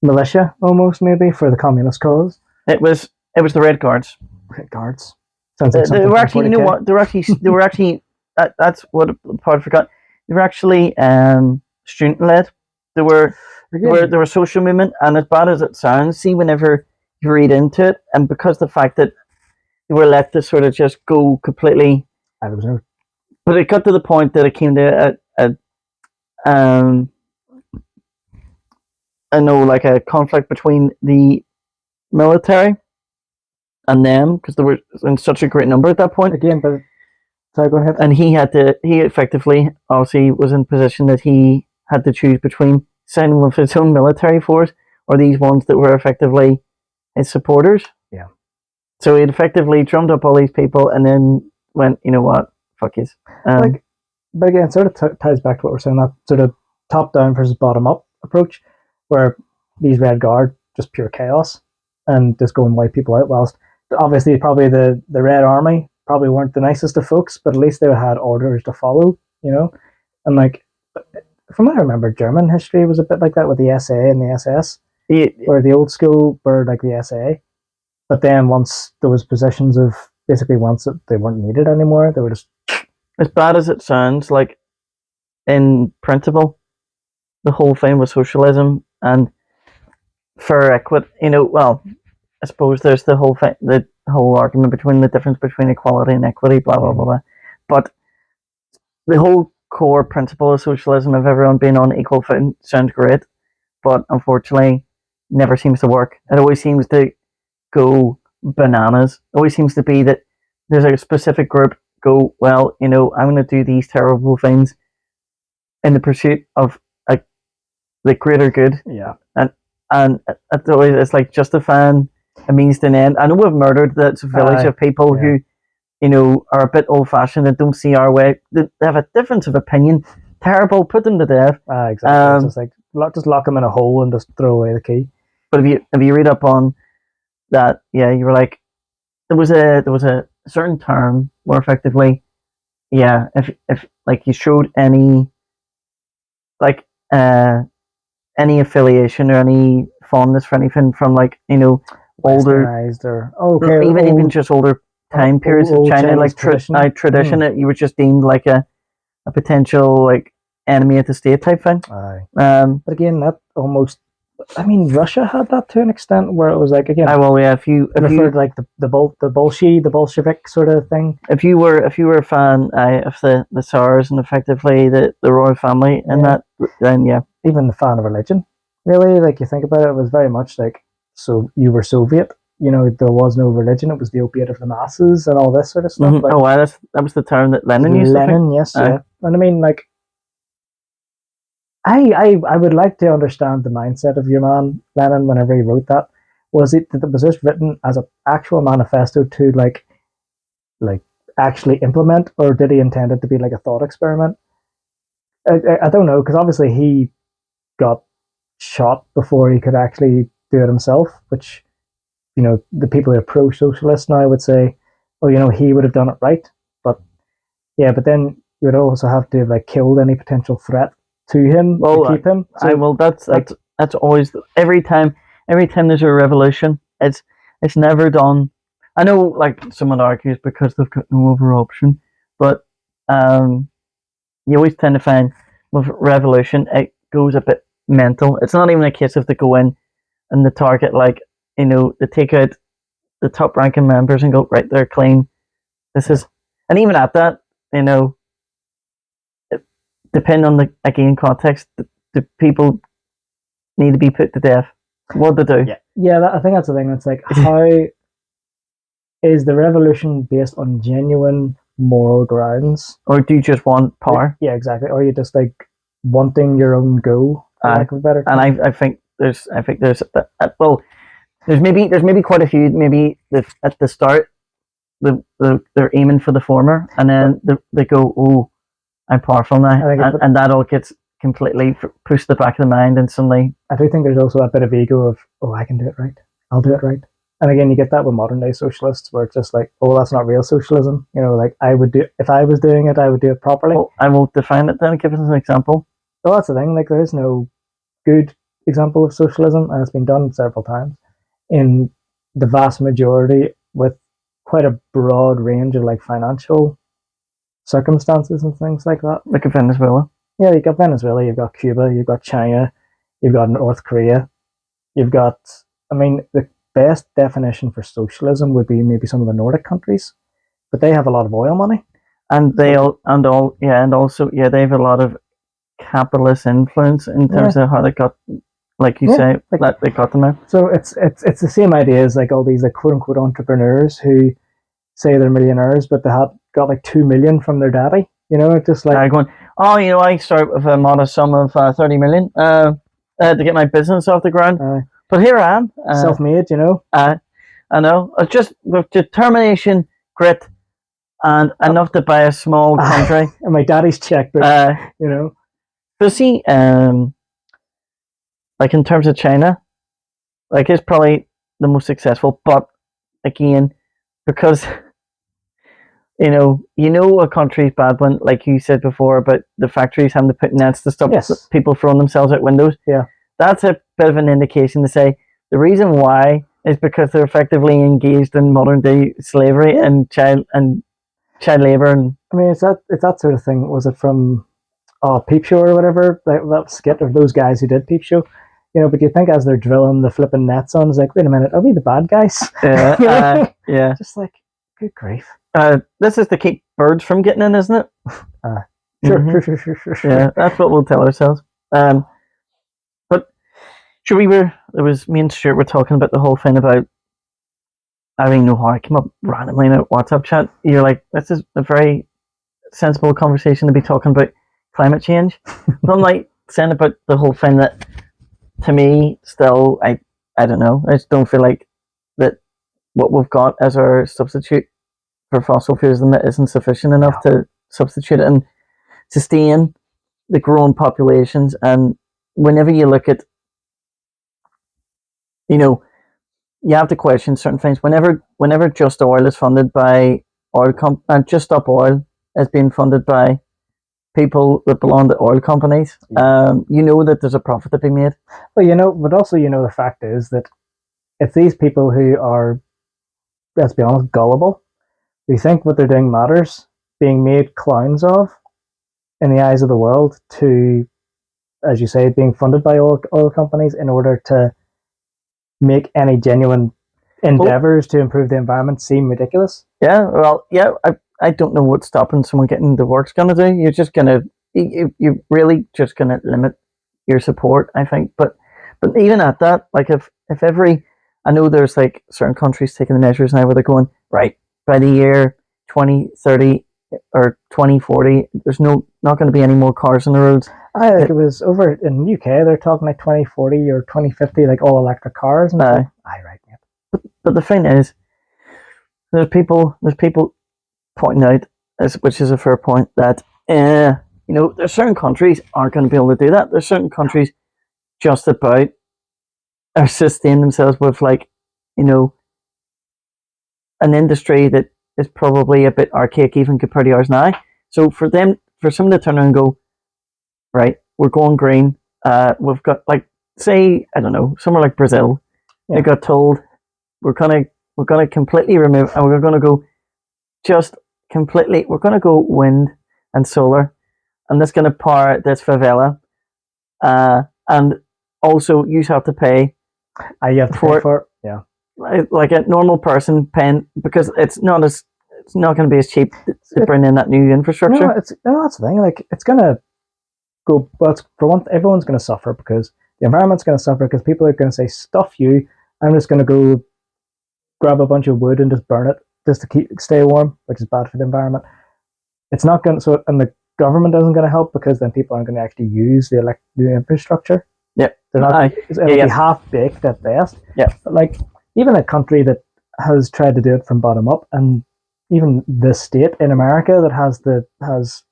militia, almost maybe, for the communist cause. It was the Red Guards. Red Guards. Sounds like they were actually, you know what? They were actually. That's what part I forgot. They were actually student led. They were social movement, and as bad as it sounds, see, whenever you read into it, and because the fact that they were let to sort of just go completely. But it got to the point that it came to like a conflict between the military and them, because they were in such a great number at that point. Again, but sorry, go ahead. And he effectively, obviously, was in position that he had to choose between signing with his own military force or these ones that were effectively his supporters. Yeah. So he effectively drummed up all these people and then went, you know what, fuck yous. But again, it sort of ties back to what we're saying, that sort of top-down versus bottom-up approach, where these Red Guard, just pure chaos, and just go and wipe people out, whilst obviously probably the Red Army probably weren't the nicest of folks, but at least they had orders to follow, and like, from what I remember, German history was a bit like that with the SA and the SS, where the old school were like the SA, but then once there was positions of, basically once they weren't needed anymore, they were just... As bad as it sounds, like, in principle, the whole thing was socialism and for equity, well, I suppose there's the whole argument between the difference between equality and equity, blah, blah, blah, blah. But the whole core principle of socialism of everyone being on equal footing sounds great, but unfortunately never seems to work. It always seems to go bananas. It always seems to be that there's a specific group go, well, I'm going to do these terrible things in the pursuit of the greater good. Yeah. And it's like justifying a means to an end. I know we've murdered that village of people who, are a bit old-fashioned and don't see our way. They have a difference of opinion. Terrible. Put them to death. Exactly. It's just like, just lock them in a hole and just throw away the key. But if you read up on that, you were like, there was a certain term where effectively, if like you showed any like any affiliation or any fondness for anything from like older or even just older time periods of China, like tradition, you were just deemed like a potential like enemy of the state type thing. But again, that almost, I mean, Russia had that to an extent where it was like, again, if you like the Bolshevik sort of thing. If you were a fan of the Tsars and effectively the royal family and that, then even the fan of religion, really, like you think about it, it was very much like, so you were Soviet, there was no religion, it was the opiate of the masses and all this sort of stuff. Mm-hmm. Like, that was the term that Lenin used. Yes, yeah. And I mean, like, I would like to understand the mindset of your man Lenin whenever he wrote that. Was this written as an actual manifesto to like actually implement, or did he intend it to be like a thought experiment? I don't know, because obviously he got shot before he could actually do it himself, which, the people who are pro-socialist now would say, oh, he would have done it right. But but then you would also have to have like killed any potential threat to him to keep him. So, that's always every time there's a revolution, it's never done. I know, like, someone argues because they've got no other option, but you always tend to find with revolution it goes a bit mental. It's not even a case of they go in and the target they take out the top ranking members and go right, they're clean. This is, and even at that, depending on the context, the people need to be put to death. What they do? I think that's the thing. It's like, how is the revolution based on genuine moral grounds, or do you just want power? Yeah, exactly. Or you just like wanting your own go, for lack of a better term. And I think there's there's maybe quite a few. Maybe at the start, they're aiming for the former, and then they go, "Oh, I'm powerful now," and that all gets completely pushed to the back of the mind, and suddenly. I do think there's also a bit of ego of, "Oh, I can do it right. I'll do it right." And again, you get that with modern day socialists, where it's just like, "Oh, that's not real socialism." Like I would do if I was doing it, I would do it properly. Well, I will define it then. Give us an example. Well, that's the thing. Like, there is no good example of socialism, and it's been done several times in the vast majority with quite a broad range of like financial circumstances and things like that. Like Venezuela. Yeah, you've got Venezuela, you've got Cuba, you've got China, you've got North Korea, you've got. I mean, the best definition for socialism would be maybe some of the Nordic countries, but they have a lot of oil money, and they have a lot of capitalist influence in terms of how they got, like you say, that they got them there. So it's the same idea as like all these like quote unquote entrepreneurs who say they're millionaires, but they got like 2 million from their daddy. It's just like going, I start with a modest sum of 30 million to get my business off the ground. But here I am, self-made. I know. It's just with determination, grit, and enough to buy a small country. And my daddy's checkbook. But see, like in terms of China, like it's probably the most successful. But again, because a country's bad when, like you said before, about the factories having to put nets to stop people throwing themselves out windows. Yeah, that's a bit of an indication to say the reason why is because they're effectively engaged in modern day slavery and child labor. And I mean, it's that sort of thing. Was it from Peep Show or whatever? That skit of those guys who did Peep Show. But you think as they're drilling the flipping nets on, it's like, wait a minute, are we the bad guys? Yeah. Just like, good grief. This is to keep birds from getting in, isn't it? Sure. Yeah, that's what we'll tell ourselves. But there was me and Stuart were talking about the whole thing about, I don't even know how I came up randomly in a WhatsApp chat. You're like, this is a very sensible conversation to be talking about climate change. But I'm like saying about the whole thing that, to me, still, I don't know. I just don't feel like that what we've got as our substitute for fossil fuels isn't sufficient enough to substitute it and sustain the growing populations. And whenever you look at, you have to question certain things. Whenever Just Oil is funded by Just Stop Oil is being funded by people that belong to oil companies, that there's a profit to be made. Well, but also, the fact is that it's these people who are, let's be honest, gullible, who think what they're doing matters, being made clowns of in the eyes of the world to, as you say, being funded by oil companies in order to make any genuine endeavors to improve the environment seem ridiculous. Yeah, well, I don't know what's stopping someone getting the work's going to do. You're just going to, you're really just going to limit your support, I think. But even at that, like if I know there's like certain countries taking the measures now where they're going, right, by the year 2030 or 2040, there's not going to be any more cars on the roads. I think it was over in the UK, they're talking like 2040 or 2050, like all electric cars. And right, yeah. But the thing is, there's people pointing out, which is a fair point, that there's certain countries aren't going to be able to do that. There's certain countries just about are sustain themselves with an industry that is probably a bit archaic even compared to ours now. So for someone to turn around and go, right, we're going green. We've got say, I don't know, somewhere like Brazil. Yeah. They got told we're gonna completely remove, and we're gonna go just completely. We're gonna go wind and solar, I'm just going to power this favela, and also you have to pay. You have to pay for it. Yeah, like a normal person paying, because it's not going to be as cheap to bring in that new infrastructure. That's the thing. Like, it's going to go. Well, for one, everyone's going to suffer because the environment's going to suffer because people are going to say, "Stuff you! I'm just going to go grab a bunch of wood and just burn it just to stay warm," which is bad for the environment. It's not going to. So, and the government isn't going to help because then people aren't going to actually use the infrastructure. Yeah, they're not. It'll be half baked at best. Yeah, but like even a country that has tried to do it from bottom up, and even the state in America that has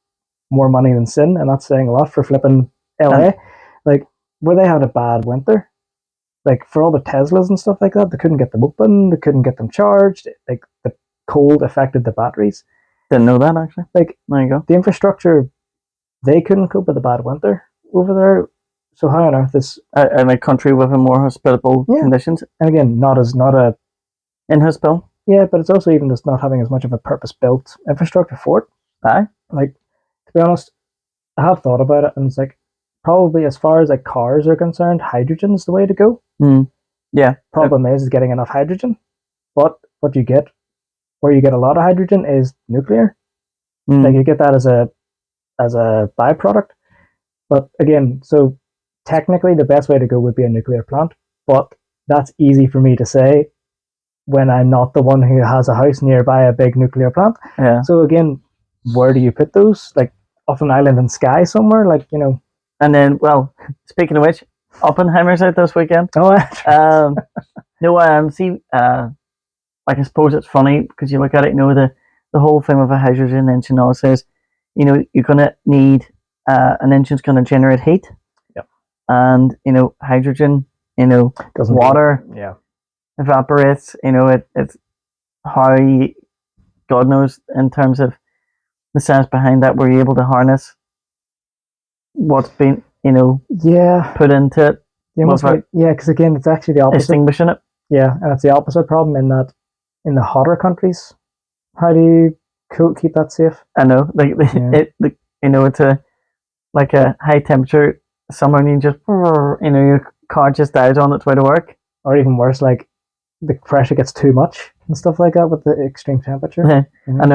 more money than sin, and that's saying a lot for flipping LA. Like, where they had a bad winter, like for all the Teslas and stuff like that, they couldn't get them open, they couldn't get them charged. Like, the cold affected the batteries. Didn't know that, actually. Like, there you go. The infrastructure, they couldn't cope with the bad winter over there. So how on earth is in a country with a more hospitable conditions? And again, not a inhospitable. Yeah, but it's also even just not having as much of a purpose-built infrastructure for it. Aye. Like, to be honest, I have thought about it, and it's like, probably as far as like cars are concerned, hydrogen's the way to go. Yeah. Problem is getting enough hydrogen. But what you get, where you get a lot of hydrogen, is nuclear. Like, you get that as a byproduct. But again, so technically the best way to go would be a nuclear plant, but that's easy for me to say when I'm not the one who has a house nearby a big nuclear plant. Yeah. So again, where do you put those? Like, off an island in Skye somewhere, like, you know. And then, well, speaking of which, Oppenheimer's out this weekend. Oh, no, see, like, I suppose it's funny because you look at it, you know, the whole thing with a hydrogen engine all says, you know, you're gonna need an engine's gonna generate heat. Yep. And, you know, hydrogen, you know, water evaporates, you know, it's how God knows in terms of the science behind that, were you able to harness what's been, you know, put into it. Because again, it's actually the opposite. Extinguishing it. Yeah, and it's the opposite problem in that in the hotter countries, how do you keep that safe? I know, like you know, it's like a high temperature summer, and you just, you know, your car just dies on its way to work, or even worse, like the pressure gets too much and stuff like that with the extreme temperature. I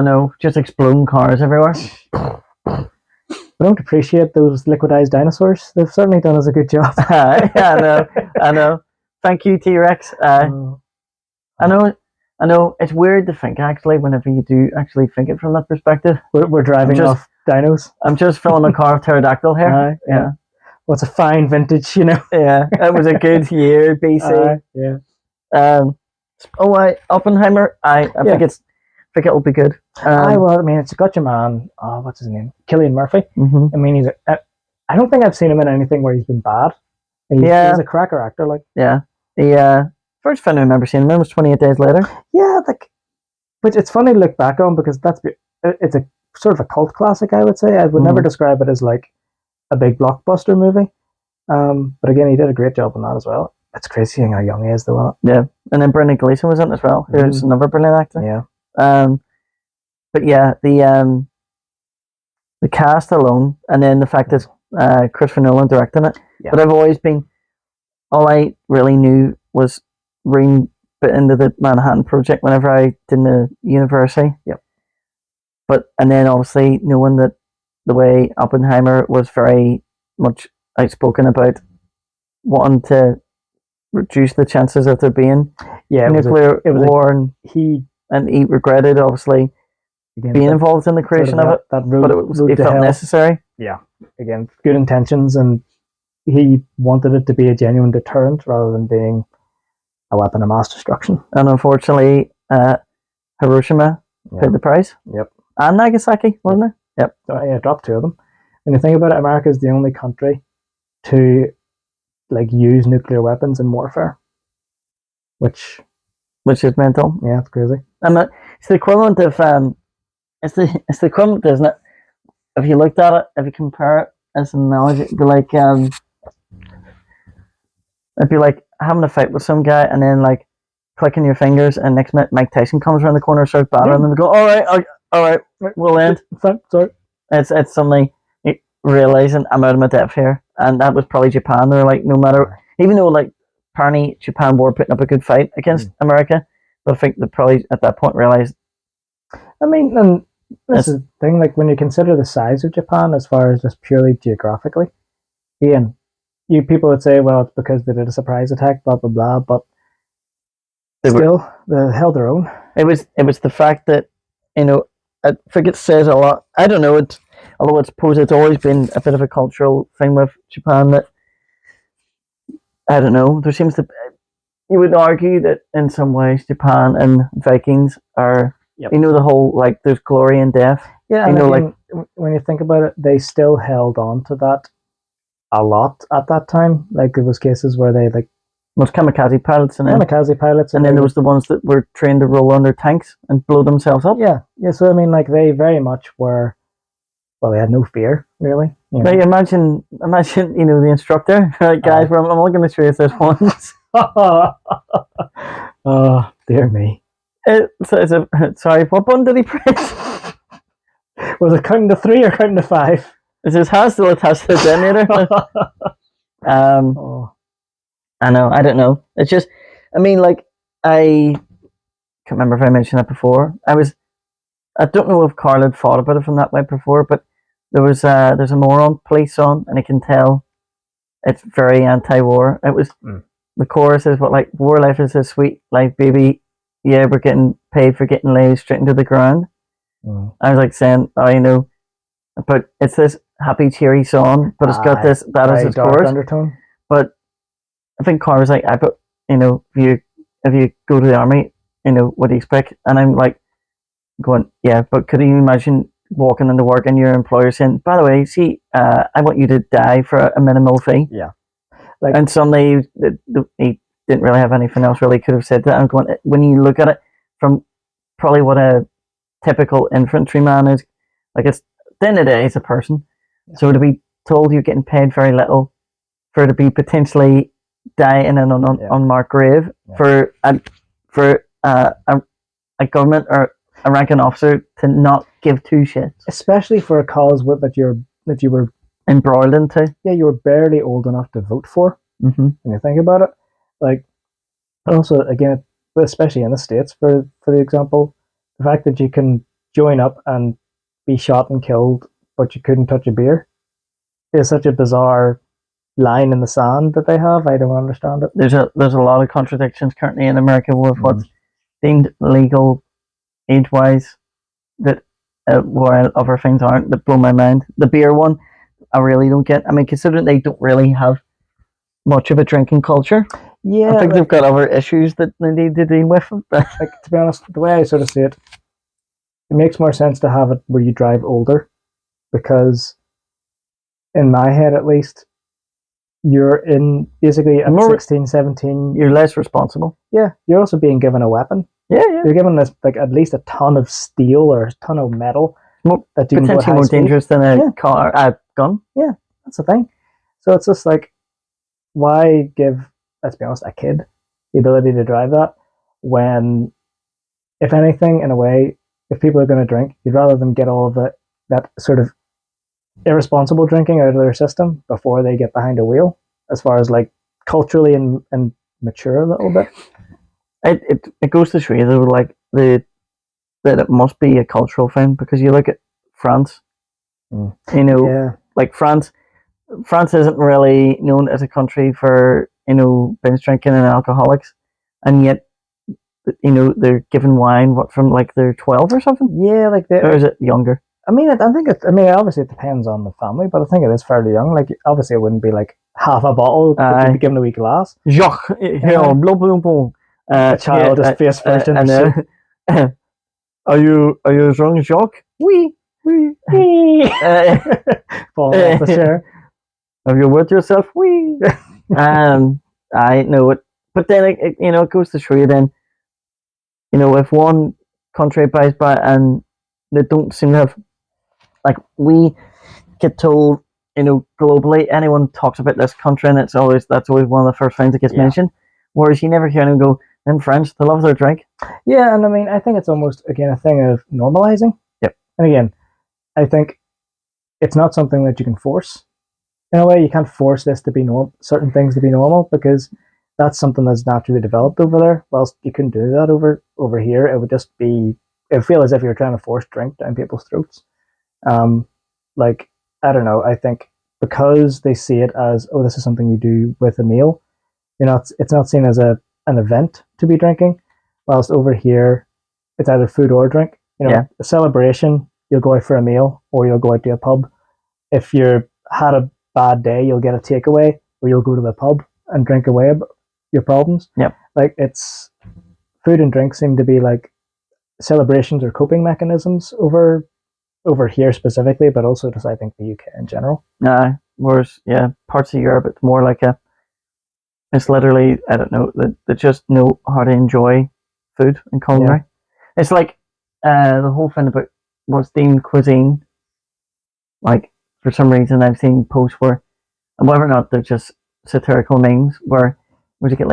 know, just exploding cars everywhere. I don't appreciate those liquidized dinosaurs. They've certainly done us a good job. Yeah, I know. Thank you, T-Rex. I know. It's weird to think, actually, whenever you do actually think it from that perspective. We're driving off dinos. I'm just filling my car with pterodactyl here. Yeah. Well, it's a fine vintage, you know. Yeah, it was a good year, BC. Oppenheimer. I think it'll be good. Well, I mean, it's got your man. What's his name? Cillian Murphy. Mm-hmm. I mean, I don't think I've seen him in anything where he's been bad. He's a cracker actor, like. Yeah. The first film I remember seeing him was 28 Days Later. Yeah, which it's funny to look back on because it's a sort of a cult classic, I would say. I would never describe it as like a big blockbuster movie. But again, he did a great job on that as well. It's crazy seeing how young he is, though. Yeah, and then Brendan Gleeson was in it as well, who's another brilliant actor. Yeah. But yeah, the cast alone, and then the fact that Christopher Nolan directing it. Yeah. But I've always been, all I really knew was reading into the Manhattan Project whenever I did the university. Yep. And then obviously knowing that the way Oppenheimer was very much outspoken about wanting to reduce the chances of there being nuclear war, and he regretted obviously being involved in the creation of it, but it felt necessary. Yeah, again, good intentions, and he wanted it to be a genuine deterrent rather than being a weapon of mass destruction. And unfortunately, Hiroshima paid the price. Yep. And Nagasaki, wasn't it? Yep. So, yeah, dropped two of them. When you think about it, America is the only country to use nuclear weapons in warfare, which is mental. Yeah, it's crazy. It's the equivalent of it's the equivalent, isn't it? If you looked at it, if you compare it as an analogy, it'd be like having a fight with some guy and then like clicking your fingers, and next minute Mike Tyson comes around the corner, starts battering them, and go, all right, we'll end. Sorry. It's suddenly realizing I'm out of my depth here, and that was probably Japan. They're like, no matter, even though like apparently Japan were putting up a good fight against America, but I think they probably at that point realized. I mean, and this is the thing, like when you consider the size of Japan as far as just purely geographically, Ian, you people would say, well, it's because they did a surprise attack, blah blah blah, but they held their own. It was the fact that, you know, I think it says a lot. I don't know, although I suppose it's always been a bit of a cultural thing with Japan that, I don't know, there seems to, you would argue that in some ways Japan and Vikings are, you know, the whole, like, there's glory in death. Yeah, you know, again, like, when you think about it, they still held on to that a lot at that time. Like, there was cases where they, like, was kamikaze pilots, and then there was the ones that were trained to roll under tanks and blow themselves up. Yeah. So I mean, like, they very much were. Well, they had no fear, really. You know. Like, imagine, you know, the instructor, like, guys, I'm only going to show you this once. Oh, dear me. Sorry, what button did he press? Was it counting to 3 or counting to 5? Is his hand still attached to the detonator? I know, I don't know. It's just, I mean, like, I can't remember if I mentioned that before. I don't know if Carl had thought about it from that way before, but there's a moron police on, and I can tell it's very anti-war. It was, the chorus is what, like, war life is a sweet life, baby. Yeah, we're getting paid for getting laid straight into the ground. I was like saying, oh, you know, but it's this happy, cheery song, but it's got this, that is its chorus. Undertone. But I think Carl was like, you know, if you go to the army, you know, what do you expect? And I'm like, going, yeah, but could you imagine walking into work and your employer saying, by the way, see, I want you to die for a minimal fee. Yeah. Like, and suddenly he didn't really have anything else really could have said that. I'm going, when you look at it from probably what a typical infantryman is, like, it's, at the end of the day, it's a person. Yeah. So to be told you're getting paid very little for to be potentially die in an unmarked grave for a government or a ranking officer to not give two shits, especially for a cause that you were embroiled into. Yeah, you were barely old enough to vote for. When you think about it, like, also again, especially in the States, for the example, the fact that you can join up and be shot and killed, but you couldn't touch a beer, is such a bizarre line in the sand that they have. I don't understand it. There's a lot of contradictions currently in America with what's deemed legal age-wise, that while other things aren't, that blow my mind. The beer one, I really don't get. I mean, considering they don't really have much of a drinking culture, I think they've got other issues that they need to deal with. Like, to be honest, the way I sort of see it, it makes more sense to have it where you drive older, because in my head at least, you're in basically at 16, 17. You're less responsible. Yeah, you're also being given a weapon. Yeah. You're given this, like, at least a ton of steel or a ton of metal that you can potentially more dangerous than a gun. Yeah, that's the thing. So it's just like, why give, let's be honest, a kid the ability to drive that when, if anything, in a way, if people are going to drink, you'd rather them get all of that sort of irresponsible drinking out of their system before they get behind a wheel, as far as, like, culturally and mature a little bit. It goes to show you, though, like, that it must be a cultural thing, because you look at France, you know, like France isn't really known as a country for, you know, binge drinking and alcoholics, and yet, you know, they're given wine from like they're 12 or something. Yeah, like or is it younger? I mean, I think it's. I mean, obviously it depends on the family, but I think it is fairly young. Like, obviously it wouldn't be like half a bottle, but you'd be given a wee glass. Jacques, a child just face first in the soup. Are you drunk, Jacques? Oui. Falling off the chair. Have you wet yourself? Oui. I know it, but then it goes to show you then, you know, if one country buys by and they don't seem to have, like, we get told, you know, globally, anyone talks about this country and that's always one of the first things that gets mentioned, whereas you never hear them go, in French, they love their drink. Yeah, and I mean, I think it's almost, again, a thing of normalizing. Yep. And again, I think it's not something that you can force. In a way, you can't force this to be normal, certain things to be normal, because that's something that's naturally developed over there. Whilst you couldn't do that over here, it would just be, it would feel as if you're trying to force drink down people's throats. Like, I don't know, I think because they see it as, oh, this is something you do with a meal, it's not seen as an event to be drinking. Whilst over here, it's either food or drink. A celebration, you'll go out for a meal or you'll go out to a pub. If you had a bad day, you'll get a takeaway or you'll go to the pub and drink away your problems. Yep. Like, it's food and drink seem to be like celebrations or coping mechanisms over here specifically, but also just I think the UK in general. Whereas parts of Europe, it's more like it's literally, I don't know, they just know how to enjoy food and culinary. Yeah. It's like the whole thing about what's deemed cuisine. Like, for some reason, I've seen posts where, and whether or not they're just satirical memes, where you get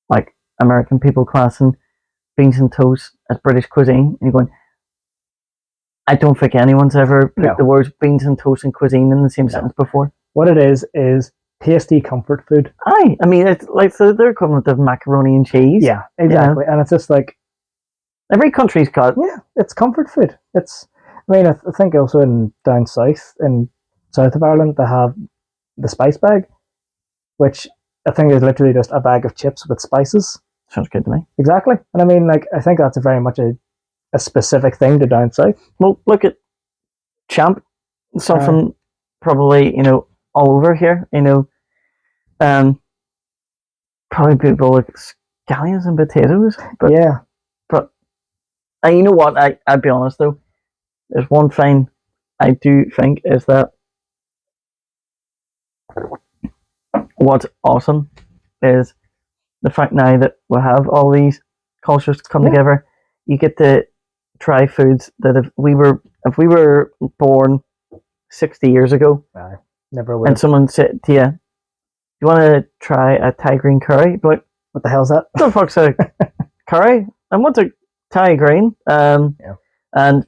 like American people classing beans and toast as British cuisine, and you're going, I don't think anyone's ever put the words beans and toast and cuisine in the same sentence before. What it is tasty comfort food. I mean, it's like their equivalent of macaroni and cheese. Yeah, exactly. And it's just like, every country's got... Yeah, it's comfort food. I think also down south, in south of Ireland, they have the spice bag, which I think is literally just a bag of chips with spices. Sounds good to me. Exactly. And I mean, like, I think that's very much a specific thing to down south. Well, look at Champ. Something probably, all over here, probably people like scallions and potatoes. But, yeah. But, you know what, I'd be honest though, there's one thing I do think is that what's awesome is the fact now that we have all these cultures come together. You get to try foods that if we were born 60 years ago, never would. And someone said to you, "You want to try a Thai green curry?" But what the hell's that? What the fuck's a curry? And what's a Thai green? And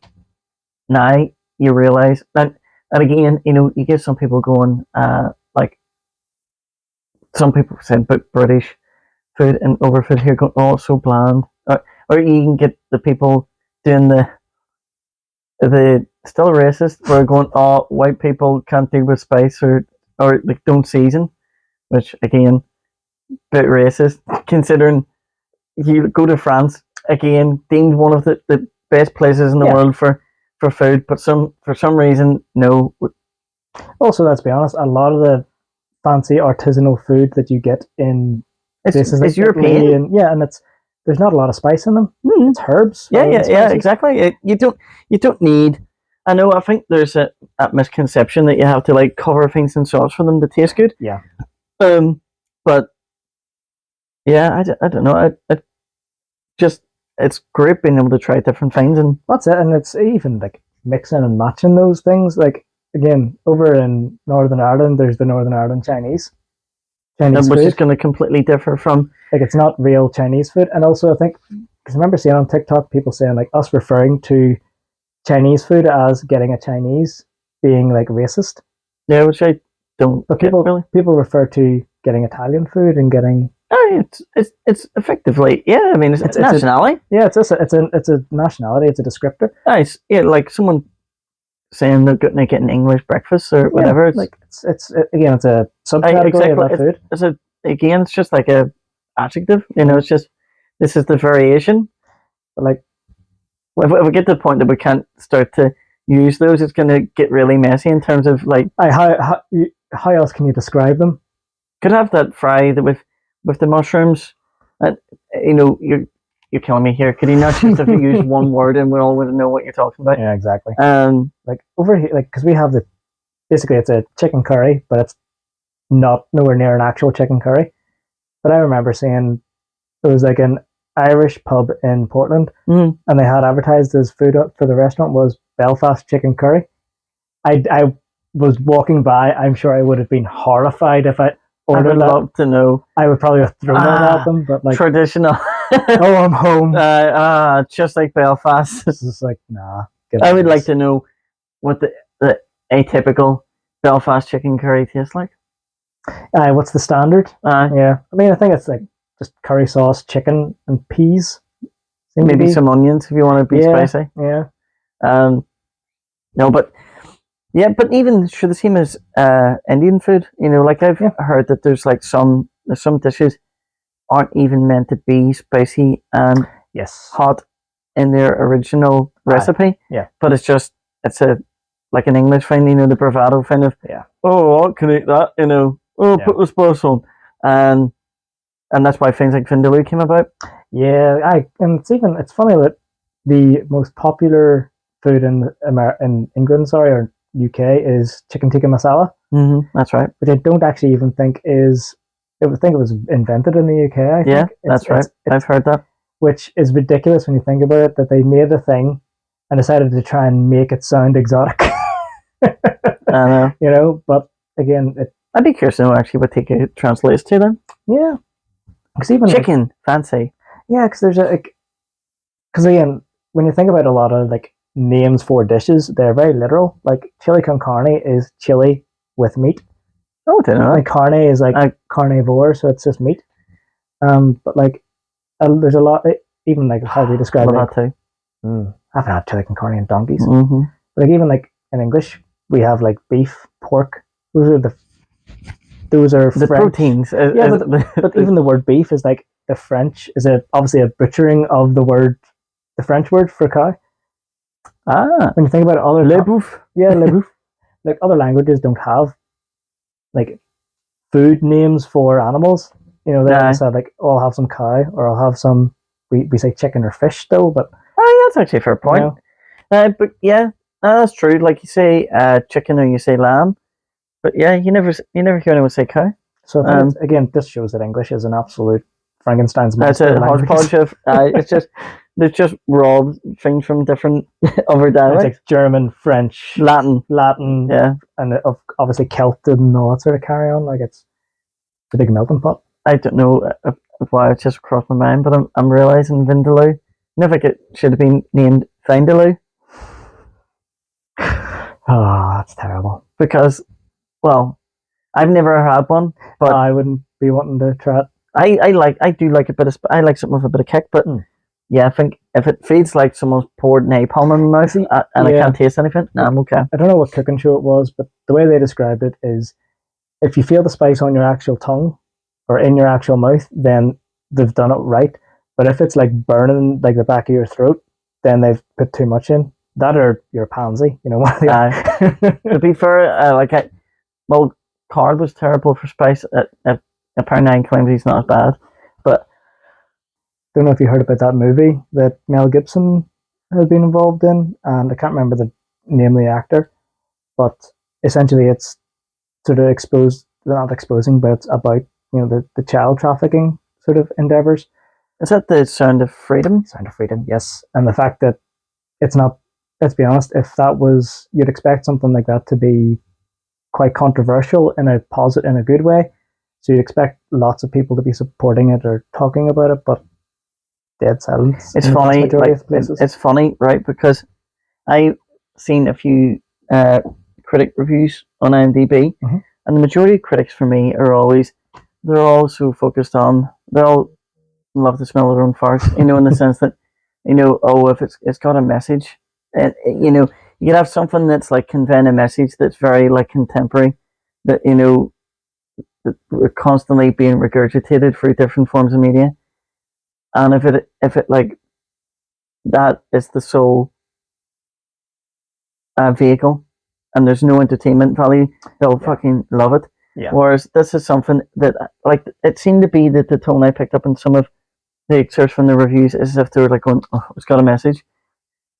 now you realise that, and again, you get some people going, like some people said about British food and over food here going, oh, it's so bland. Or you can get the people doing the still racist, where going, oh, white people can't deal with spice or like don't season, which again, bit racist considering you go to France, again deemed one of the best places in the world for food, but for some reason no. Also, let's be honest, a lot of the fancy artisanal food that you get in places like European, and there's not a lot of spice in them. Mm-hmm. It's herbs. Yeah, exactly. You don't need. I think there's a misconception that you have to like cover things in sauce for them to taste good. Yeah. But yeah, I don't know. It's great being able to try different things, and that's it. And it's even like mixing and matching those things. Like, again, over in Northern Ireland, there's the Northern Ireland Chinese which food. Is going to completely differ from, like, it's not real Chinese food. And also, I think, because I remember seeing on TikTok people saying like us referring to Chinese food as getting a Chinese being like racist. Yeah, which I don't. But people refer to getting Italian food and getting. Oh, it's effectively, yeah. I mean, it's nationality. It's a nationality. It's a descriptor. Nice, yeah. Like someone saying they're going to get an English breakfast or whatever. It's like it's a subcategory of that food. It's just like a adjective. It's just this is the variation. But like, if we get to the point that we can't start to use those, it's going to get really messy in terms of like. How else can you describe them? Could have that fry with the mushrooms. You're killing me here. Could you not just have to use one word and we all would know what you're talking about? Yeah, exactly. Like over here, like, because we have basically it's a chicken curry, but it's not nowhere near an actual chicken curry. But I remember seeing it was like an Irish pub in Portland, and they had advertised as food for the restaurant was Belfast chicken curry. I was walking by. I'm sure I would have been horrified if I ordered that. I'd love to know. I would probably have thrown it at them, but like traditional. Oh, I'm home. Just like Belfast. This is like, nah. I would like to know what the atypical Belfast chicken curry taste like? What's the standard? Yeah, I mean, I think it's like just curry sauce, chicken, and peas. Maybe some onions if you want to be spicy. Yeah. No, but yeah, but even sure the same as Indian food. Like I've heard that there's some dishes aren't even meant to be spicy and hot in their original recipe. Yeah, but it's like an English thing. The bravado kind of. Yeah. Oh, I can eat that. Put the spice on, and that's why things like vindaloo came about. Yeah, and it's funny that the most popular food in England, or UK, is chicken tikka masala. Mm-hmm, that's right. Which I don't actually even think is. I think it was invented in the UK. Yeah, that's right. I've heard that. Which is ridiculous when you think about it, that they made a thing and decided to try and make it sound exotic. I know. But again, I'd be curious to know actually what tikka translates to then. Yeah. Because even chicken, fancy. Yeah, because there's because again, when you think about a lot of names for dishes, they're very literal. Like chili con carne is chili with meat. Oh, I didn't know. Like carne is carnivore, so it's just meat. But there's a lot, even how we describe it. That too. I haven't had chili con carne in donkeys. Mm-hmm. But even in English, we have beef, pork. Those are the French. Proteins. Yeah, but even the word beef is the French is obviously a butchering of the French word for cow. When you think about other le bouffe. Yeah, le bouffe. Other languages don't have food names for animals. They just have I'll have some cow, or I'll have some. We say chicken or fish still, but that's actually a fair point. But yeah, that's true. Like you say chicken or you say lamb, but yeah, you never hear anyone say cow. So I think again, this shows that English is an absolute Frankenstein's monster. That's a hodgepodge of. It's just robbed things from different other dialects. It's German, French, Latin, yeah, and obviously Celtic and all that sort of carry on. It's a big melting pot. I don't know why it just crossed my mind, but I'm realizing Vindaloo. Never should have been named Vindaloo. Oh, that's terrible. Because, well, I've never had one, but I wouldn't be wanting to try it. I do like I like something with a bit of kick, but yeah, I think if it feels like someone's poured napalm in my mouth and I can't taste anything, I'm okay. I don't know what cooking show it was, but the way they described it is, if you feel the spice on your actual tongue or in your actual mouth, then they've done it right. But if it's burning the back of your throat, then they've put too much in. That or you're a pansy, To be fair, Carl was terrible for spice. At £1.9 claims he's not as bad, but don't know if you heard about that movie that Mel Gibson has been involved in, and I can't remember the name of the actor, but essentially it's sort of not exposing, but it's about the child trafficking sort of endeavors. Is that the Sound of Freedom? Sound of Freedom, yes. And the fact that it's not, let's be honest, if that was, you'd expect something like that to be quite controversial in a good way. So you'd expect lots of people to be supporting it or talking about it, but dead silence. It's funny. It's funny, right? Because I've seen a few critic reviews on IMDb, and the majority of critics for me they're all so focused on, they all love the smell of their own farts, in the sense that, if it's got a message, and you could have something that's conveying a message that's very contemporary, that that we're constantly being regurgitated through different forms of media, and if it that is the sole vehicle, and there's no entertainment value, they'll fucking love it. Yeah. Whereas this is something that it seemed to be that the tone I picked up in some of the excerpts from the reviews is as if they were going, oh, it's got a message.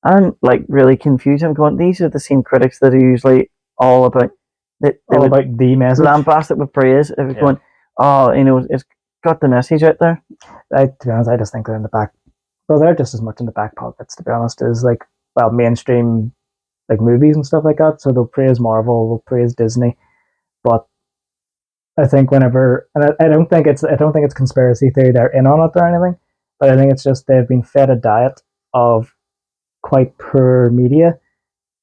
I'm really confused. I'm going, these are the same critics that are usually all about about the message, lambast it with praise. If it's going, oh, it's got the message out there. To be honest, I just think they're in the back. Well, they're just as much in the back pockets, to be honest, as mainstream movies and stuff like that. So they'll praise Marvel, they'll praise Disney, but I think whenever, and I don't think it's conspiracy theory they're in on it or anything, but I think it's just they've been fed a diet of quite poor media,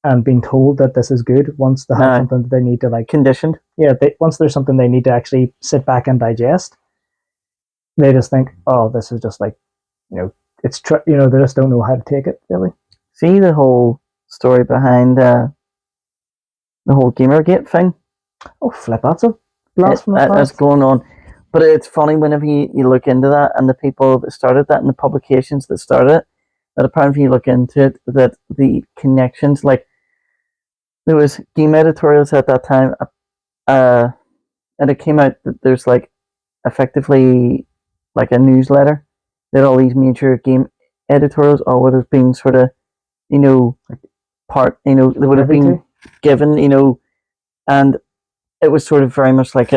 and being told that this is good once they have something that they need to like conditioned. Yeah, once there's something they need to actually sit back and digest, they just think, oh, this is just like, it's they just don't know how to take it really. See the whole story behind the whole Gamergate thing. Oh, flip! That's a blast from the past. That's going on. But it's funny whenever you look into that and the people that started that and the publications that started it, that apparently you look into it, that the connections, like there was game editorials at that time, and it came out that there's like effectively like a newsletter that all these major game editorials all would have been sort of, like they would have been given, and it was sort of very much like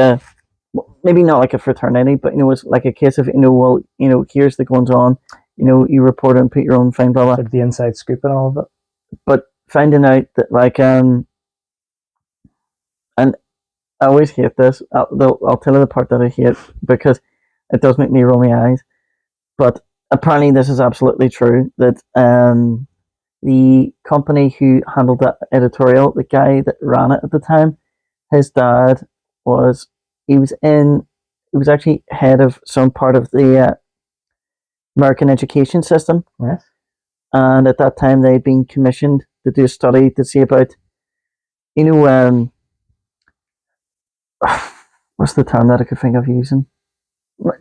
maybe not like a fraternity, but it was like a case of here's the goings on, you report and put your own thing, blah blah. Sort of the inside scoop and all of it. But finding out that like and I always hate this. I'll tell you the part that I hate because it does make me roll my eyes. But apparently, this is absolutely true. That the company who handled that editorial, the guy that ran it at the time, his dad was actually head of some part of the American education system. Yes. And at that time, they'd been commissioned to do a study to see about, what's the term that I could think of using?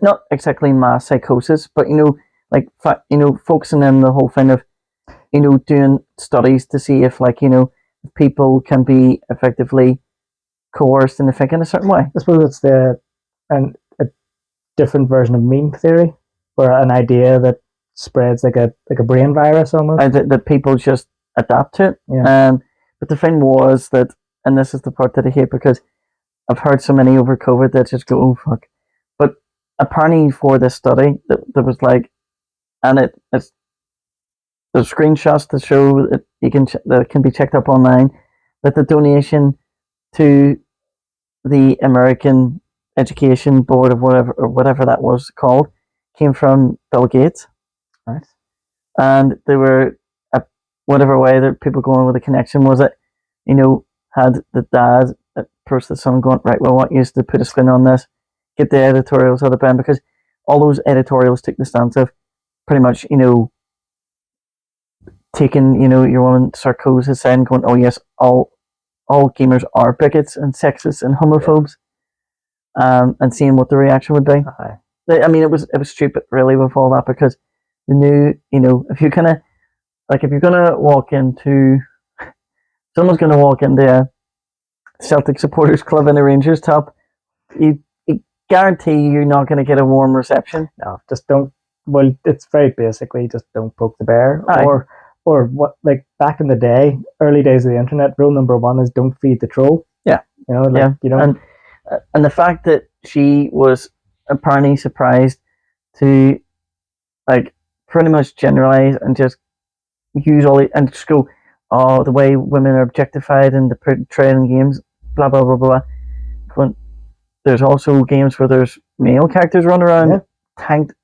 Not exactly mass psychosis, but focusing on the whole thing of doing studies to see if people can be effectively coerced into thinking a certain way. I suppose it's a different version of meme theory, where an idea that spreads like a brain virus almost. That people just adapt to it. Yeah. But the thing was that, and this is the part that I hate because I've heard so many over COVID that just go, oh fuck. But apparently for this study, there was like, and it's the screenshots to show that that can be checked up online, that the donation to the American Education Board of whatever that was called came from Bill Gates. Right. And they were whatever way that people going with the connection was that had the dad approached the son going, right, well, I want you to put a spin on this, get the editorials out of pen, because all those editorials took the stance of pretty much taking your woman Sarkozy saying, going, oh yes, all gamers are bigots and sexists and homophobes, and seeing what the reaction would be. Uh-huh. I mean, it was stupid really with all that, because the new if you're gonna walk into someone's gonna walk into a Celtic supporters club in a Rangers top, you guarantee you're not going to get a warm reception. No, just don't. Well, it's very basically just don't poke the bear. Aye. Or what, like back in the day, early days of the internet, rule number one is don't feed the troll. Yeah. And the fact that she was apparently surprised to like pretty much generalize and just use all the, and just go, oh, the way women are objectified and portrayed in games, blah blah blah blah. When there's also games where there's male characters running around tanked,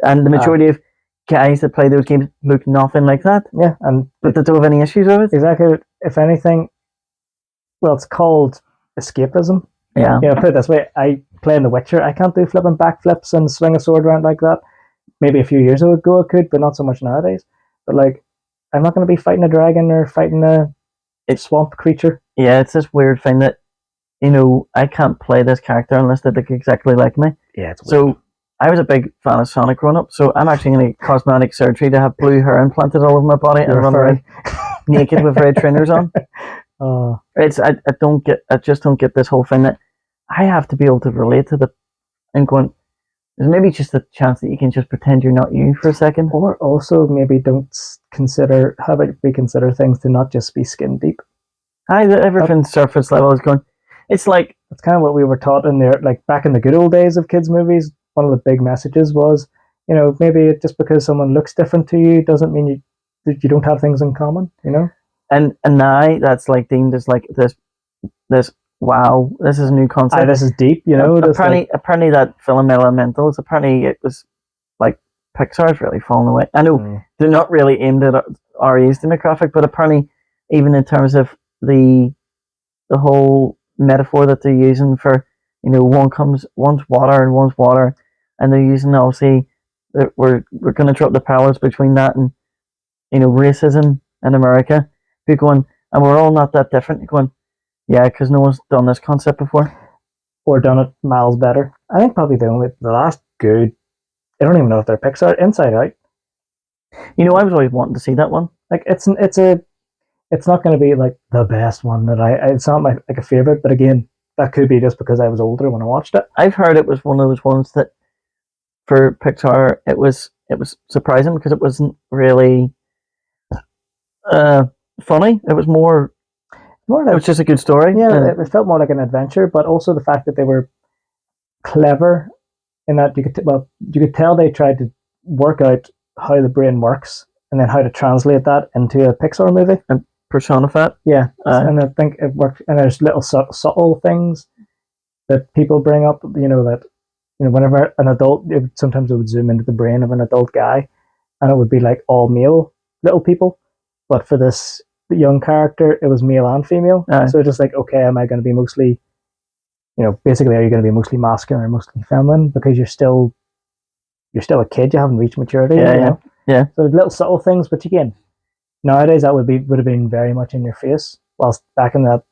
and the majority of guys that play those games look nothing like that. Yeah, but they don't have any issues with it. Exactly. If anything, well, it's called escapism. Yeah. Put it this way: I play in The Witcher. I can't do flipping backflips and swing a sword around like that. Maybe a few years ago I could, but not so much nowadays. But like, I'm not going to be fighting a dragon or fighting a swamp creature. Yeah, it's this weird thing that I can't play this character unless they look exactly like me. Yeah, it's weird. So I was a big fan of Sonic growing up, so I'm actually going to cosmetic surgery to have blue hair implanted all over my body and run around naked with red trainers on. I just don't get this whole thing that I have to be able to relate to and going. There's maybe just a chance that you can just pretend you're not you for a second, or also maybe don't consider. How about we consider things to not just be skin deep? Everything surface level is going. It's like that's kind of what we were taught in there, like back in the good old days of kids' movies. One of the big messages was, maybe just because someone looks different to you doesn't mean you don't have things in common, And now that's like deemed as like this. Wow, this is a new concept. This is deep, Apparently that film Elementals, apparently it was like Pixar's really fallen away. I know they're not really aimed at our age demographic, but apparently even in terms of the whole metaphor that they're using for, one's water and one's water, and they're using, obviously, that we're going to drop the parallels between that and, racism in America. People going, and we're all not that different. You're going, yeah, because no one's done this concept before. Or done it miles better. I think probably the last good, I don't even know if they're Pixar, Inside Out. I was always wanting to see that one. Like, it's not going to be like the best one it's not my like a favorite, but again, that could be just because I was older when I watched it. I've heard it was one of those ones that for Pixar it was surprising because it wasn't really funny. It was more it was just a good story. Yeah, it felt more like an adventure, but also the fact that they were clever in that you could tell they tried to work out how the brain works and then how to translate that into a Pixar movie and personify it. Yeah, and I think it worked. And there's little subtle things that people bring up. Whenever an adult, sometimes it would zoom into the brain of an adult guy, and it would be like all male little people, but for this young character, it was male and female. So it's just like, okay, am I going to be mostly, basically, are you going to be mostly masculine or mostly feminine? Because you're still a kid, you haven't reached maturity. Yeah. So little subtle things, but again, nowadays that would have been very much in your face. Whilst back at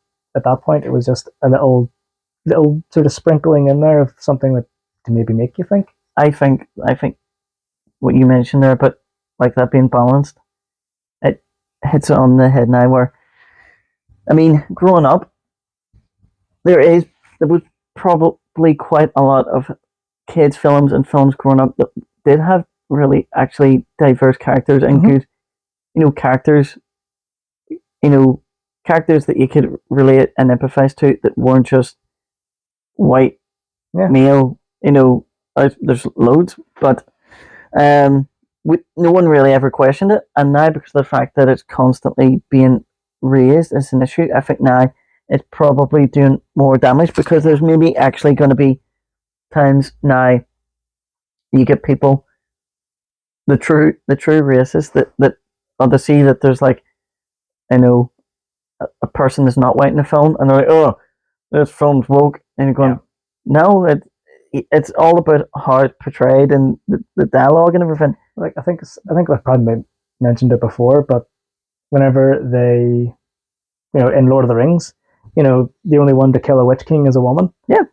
that point, it was just a little sort of sprinkling in there of something that to maybe make you think. I think what you mentioned there, but like that being balanced, it hits it on the head now. Where, I mean, growing up, there was probably quite a lot of kids' films and films growing up that did have really actually diverse characters and good, characters, characters that you could relate and empathize to that weren't just white male. There's loads, but no one really ever questioned it. And now, because of the fact that it's constantly being raised as an issue, I think now it's probably doing more damage because there's maybe actually going to be times now you get people, the true racists that to see that there's like, a person that's not white in the film, and they're like, oh, this film's woke, and you're going, no, it's all about how it's portrayed and the dialogue and everything. Like I think I've probably mentioned it before, but whenever they, in Lord of the Rings, the only one to kill a Witch King is a woman. Yeah.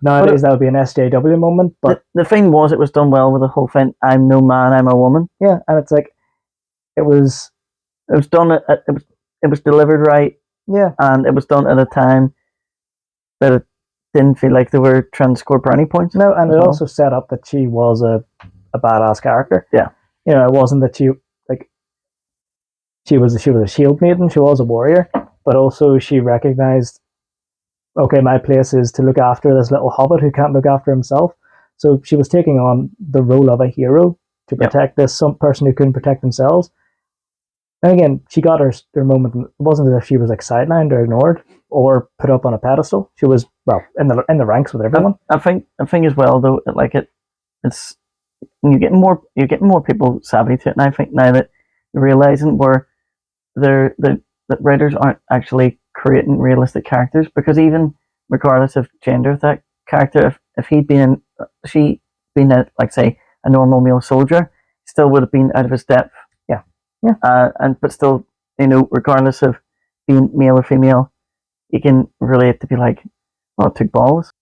Nowadays that would be an SJW moment, but the thing was, it was done well with the whole thing. I'm no man, I'm a woman. Yeah, and it's like it was done. It was delivered right. Yeah, and it was done at a time that it didn't feel like they were trying to score brownie points. No, and it also set up that she was a badass character. Yeah, it wasn't that she was a shield maiden. She was a warrior, but also she recognized, okay, my place is to look after this little hobbit who can't look after himself. So she was taking on the role of a hero to protect some person who couldn't protect themselves. And again, she got her moment. It wasn't as if she was like sidelined or ignored or put up on a pedestal. She was in the ranks with everyone. I think as well though, it's you're getting more people savvy to it, and I think now that they're realizing where that writers aren't actually creating realistic characters, because even regardless of gender of that character, if she been like say a normal male soldier, still would have been out of his depth. Yeah. But still, regardless of being male or female, you can relate to be like, oh, it took balls.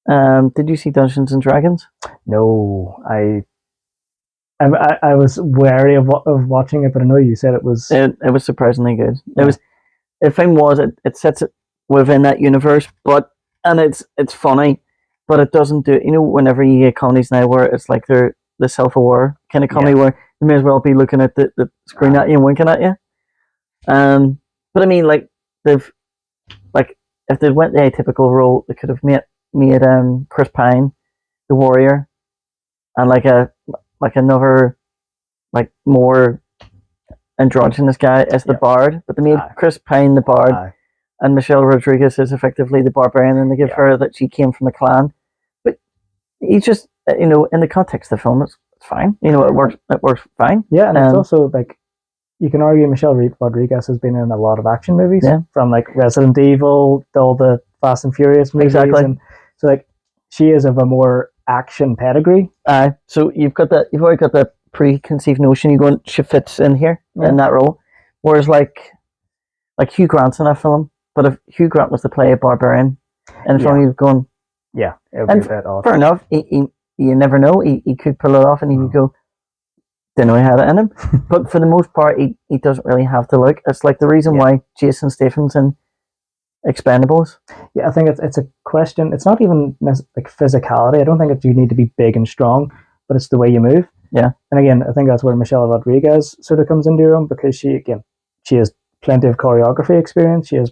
Did you see Dungeons and Dragons? No, I was wary of watching it, but I know you said it was. It was surprisingly good. Yeah. It was. The thing was, it sets it within that universe, and it's funny, but it doesn't do. Whenever you get comedies now where it's like they're the self-aware kind of comedy where you may as well be looking at the screen at you and winking at you. But I mean, like they've if they went the atypical role, they could have made Chris Pine the warrior, and another more androgynous guy as the bard. But they made Chris Pine the bard, and Michelle Rodriguez is effectively the barbarian, and they give her that she came from a clan. But he just in the context of the film, it's fine. It works fine. Yeah, and it's also like you can argue Michelle Rodriguez has been in a lot of action movies, Yeah. from like Resident Evil to all the Fast and Furious movies. Exactly. And so like she is of a more action pedigree. So you've already got that preconceived notion. You going, she fits in here in that role. Whereas like Hugh Grant's in that film, but if Hugh Grant was to play a barbarian in a film, you're going, it would be a bit odd. Fair enough. You never know. He could pull it off, and he could go, didn't know he had it in him. But for the most part, he doesn't really have to look. It's like the reason why Jason Statham's in Expendables. Yeah, I think it's a question. It's not even like physicality. I don't think you need to be big and strong, but it's the way you move. Yeah. And again, I think that's where Michelle Rodriguez sort of comes into her own, because she has plenty of choreography experience. She's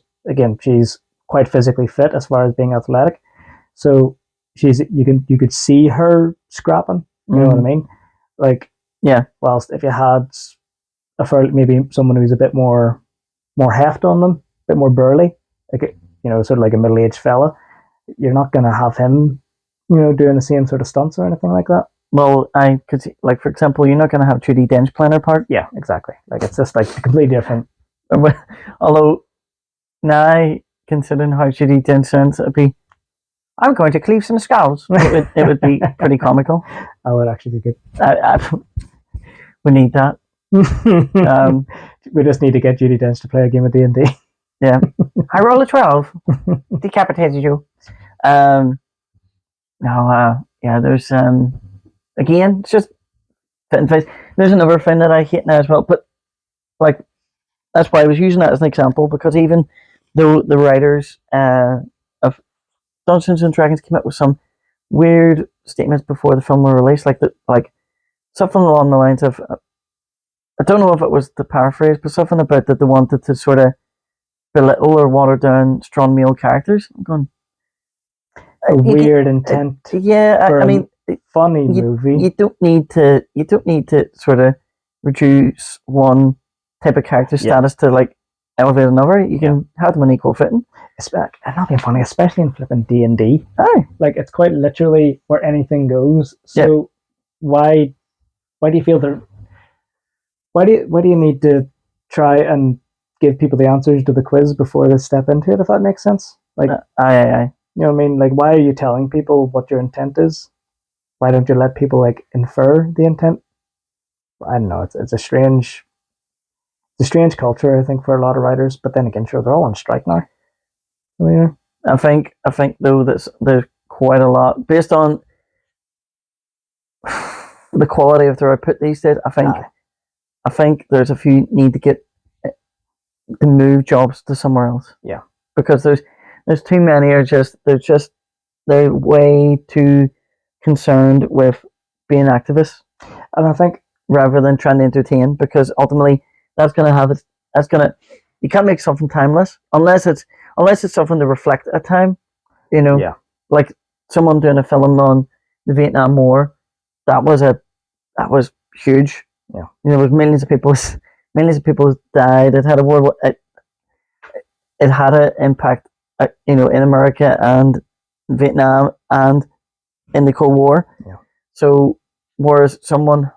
quite physically fit as far as being athletic. So you could see her scrapping. You know what I mean? Like, whilst if you had maybe someone who's a bit more heft on them, a bit more burly, like sort of like a middle-aged fella, you're not going to have him, doing the same sort of stunts or anything like that. Well, I could see, like, for example, you're not going to have Judi Dench playing her part. Yeah, exactly. Like, it's just like completely different. Although now, considering how Judi Dench sounds, it'd be, I'm going to cleave some skulls. It would be pretty comical. That would actually be good. We need that. We just need to get Judi Dench to play a game of D&D. Yeah. I roll a 12. Decapitated you. There's again, it's just fit and face. There's another thing that I hate now as well, but like, that's why I was using that as an example, because even though the writers of Dungeons and Dragons came up with some weird statements before the film were released, like something along the lines of, I don't know if it was the paraphrase, but something about that they wanted to sort of belittle or water down strong male characters. I'm going, a weird intent. I mean, funny movie. You don't need to sort of reduce one type of character status to like elevate another. You can have them in equal footing. Not being funny, especially in flipping D&D. Like, it's quite literally where anything goes. So why do you feel that? Why do you need to try and give people the answers to the quiz before they step into it? If that makes sense. Like, aye. You know what I mean? Like, why are you telling people what your intent is? Why don't you let people like infer the intent? I don't know. It's a strange culture, I think, for a lot of writers. But then again, sure, they're all on strike now. So, yeah. I think though that there's quite a lot based on the quality of their output these days. I think there's a few need to get to move jobs to somewhere else. Yeah, because there's too many they're way too concerned with being activists, and I think rather than trying to entertain, because ultimately you can't make something timeless unless it's something to reflect a time, like someone doing a film on the Vietnam War. That was huge. Yeah, there was millions of people died. It had it had an impact, in America and Vietnam and in the Cold War. Yeah. So whereas someone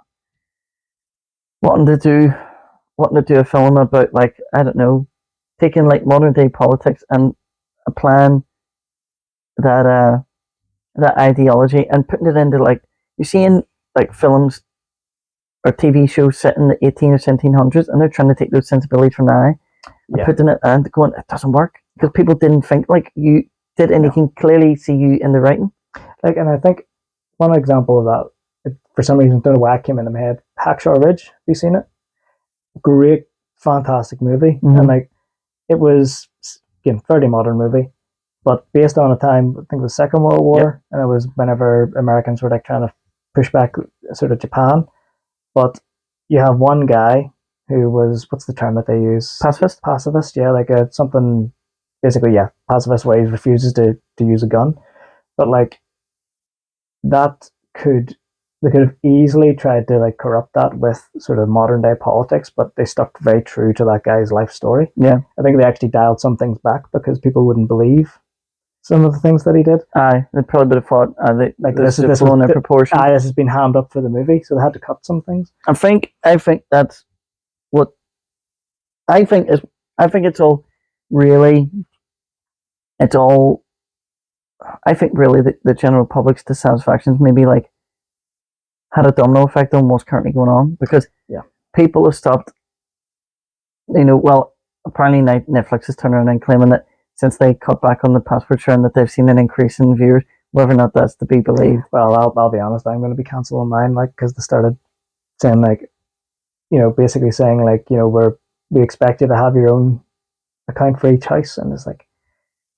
wanting to do a film about, like, I don't know, taking like modern day politics and applying that ideology and putting it into, like, you're seeing like films or TV shows set in the 18 or 1700s, and they're trying to take those sensibilities from now and putting it and going, it doesn't work because people didn't think like you did, and you can clearly see you in the writing. Like, and I think one example of that, for some reason, don't know why it came into my head. Hackshaw Ridge. Have you seen it? Great, fantastic movie, and like, it was, again, fairly modern movie, but based on a time, I think it was Second World War, and it was whenever Americans were like trying to push back sort of Japan. But you have one guy who was, what's the term that they use? Pacifist, yeah, like something, basically, pacifist, where he refuses to use a gun. But like, they could have easily tried to like corrupt that with sort of modern day politics, but they stuck very true to that guy's life story. Yeah, I think they actually dialed some things back because people wouldn't believe some of the things that he did. They probably would have thought this is blown out of proportion. This has been hammed up for the movie, so they had to cut some things. I think that's what I think it's all really, it's all. I think really the general public's dissatisfaction is maybe like had a domino effect on what's currently going on, because people have stopped. Well, apparently Netflix is turning around and claiming that since they cut back on the password sharing, that they've seen an increase in viewers. Whether or not that's to be believed. Well, I'll be honest. I'm going to be cancelling mine, like, because they started saying, like, basically saying, like, we expect you to have your own account for each house, and it's like,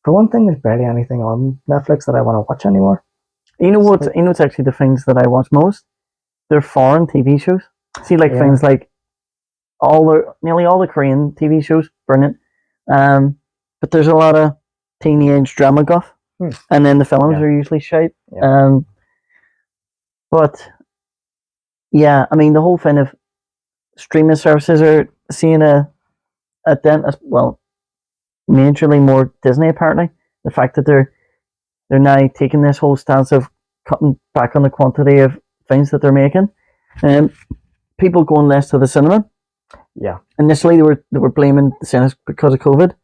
for one thing, there's barely anything on Netflix that I want to watch anymore. You know what's actually the things that I watch most? They're foreign TV shows. See, like things like nearly all the Korean TV shows, brilliant. But there's a lot of teenage drama guff, and then the films are usually shite. Yeah. But yeah, I mean, the whole thing of streaming services are seeing a dent. Well, majorly more Disney apparently. The fact that they're now taking this whole stance of cutting back on the quantity of things that they're making, and people going less to the cinema. Yeah. Initially, they were blaming the cinemas because of COVID,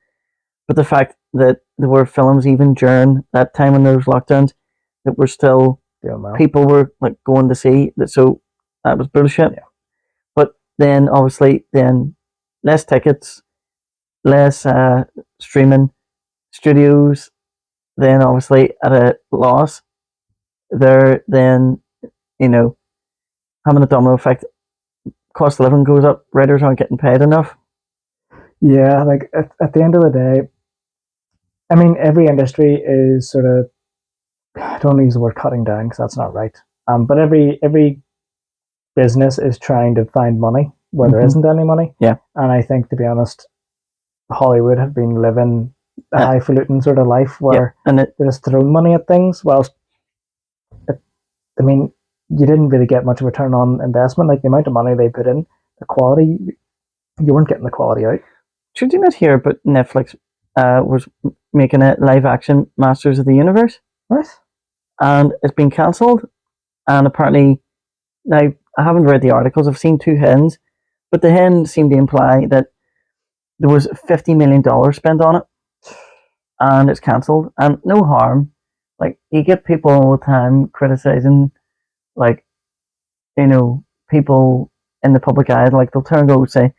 but the fact that there were films even during that time when there was lockdowns that were still people were like going to see that, so that was bullshit. Yeah. But then obviously less tickets, less streaming studios, then obviously at a loss. They're then having a domino effect. Cost of living goes up. Writers aren't getting paid enough. Yeah, like at the end of the day, I mean, every industry is sort of, I don't use the word cutting down because that's not right. But every business is trying to find money where there isn't any money. Yeah. And I think, to be honest, Hollywood have been living a highfalutin sort of life where they're just throwing money at things. Well, I mean, you didn't really get much of a return on investment. Like the amount of money they put in, the quality, you weren't getting the quality out. Should you not hear? But Netflix was making a live action Masters of the Universe. Right. And it's been cancelled. And apparently, now I haven't read the articles. I've seen 2 headings, but the heading seemed to imply that there was $50 million spent on it, and it's cancelled. And no harm. Like, you get people all the time criticizing, like, people in the public eye, like they'll turn and go and say,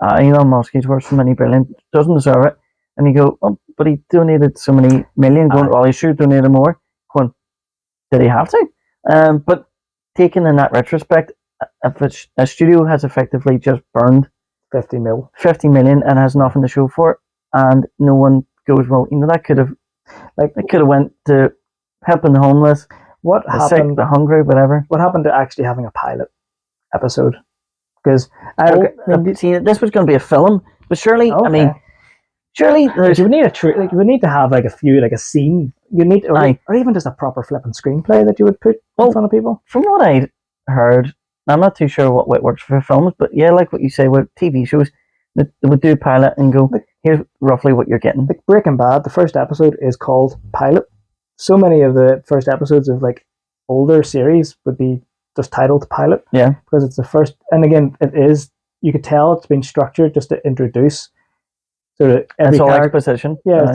Elon Musk, he's worth so many billion, doesn't deserve it. And you go, oh, but he donated so many million, going, well, he should have donated more. Going, did he have to? But taken in that retrospect, if a studio has effectively just burned 50 million and has nothing to show for it, and no one goes, well, that could have, like, it could have went to helping the homeless, what the happened, sick, the hungry, whatever. What happened to actually having a pilot episode? Because see, this was going to be a film, but surely, I mean, surely you would need you would need to have like a scene. You need, or even just a proper flipping screenplay that you would put in front of people. From what I heard, I'm not too sure what way it works for films, but yeah, like what you say with TV shows, they would do a pilot and go, here's roughly what you're getting. Like Breaking Bad, the first episode is called Pilot. So many of the first episodes of like older series would be just titled Pilot. Yeah. Because it's the first, and again, it is, you could tell it's been structured just to introduce sort of every character. Exposition. Yeah,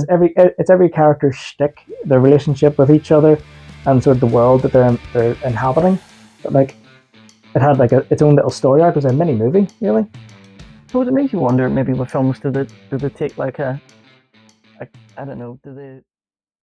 it's every character's shtick, their relationship with each other, and sort of the world that they're inhabiting. But like, it had like its own little story arc. It was a mini movie, really. So it makes you wonder, maybe with films, did they take like I don't know, do they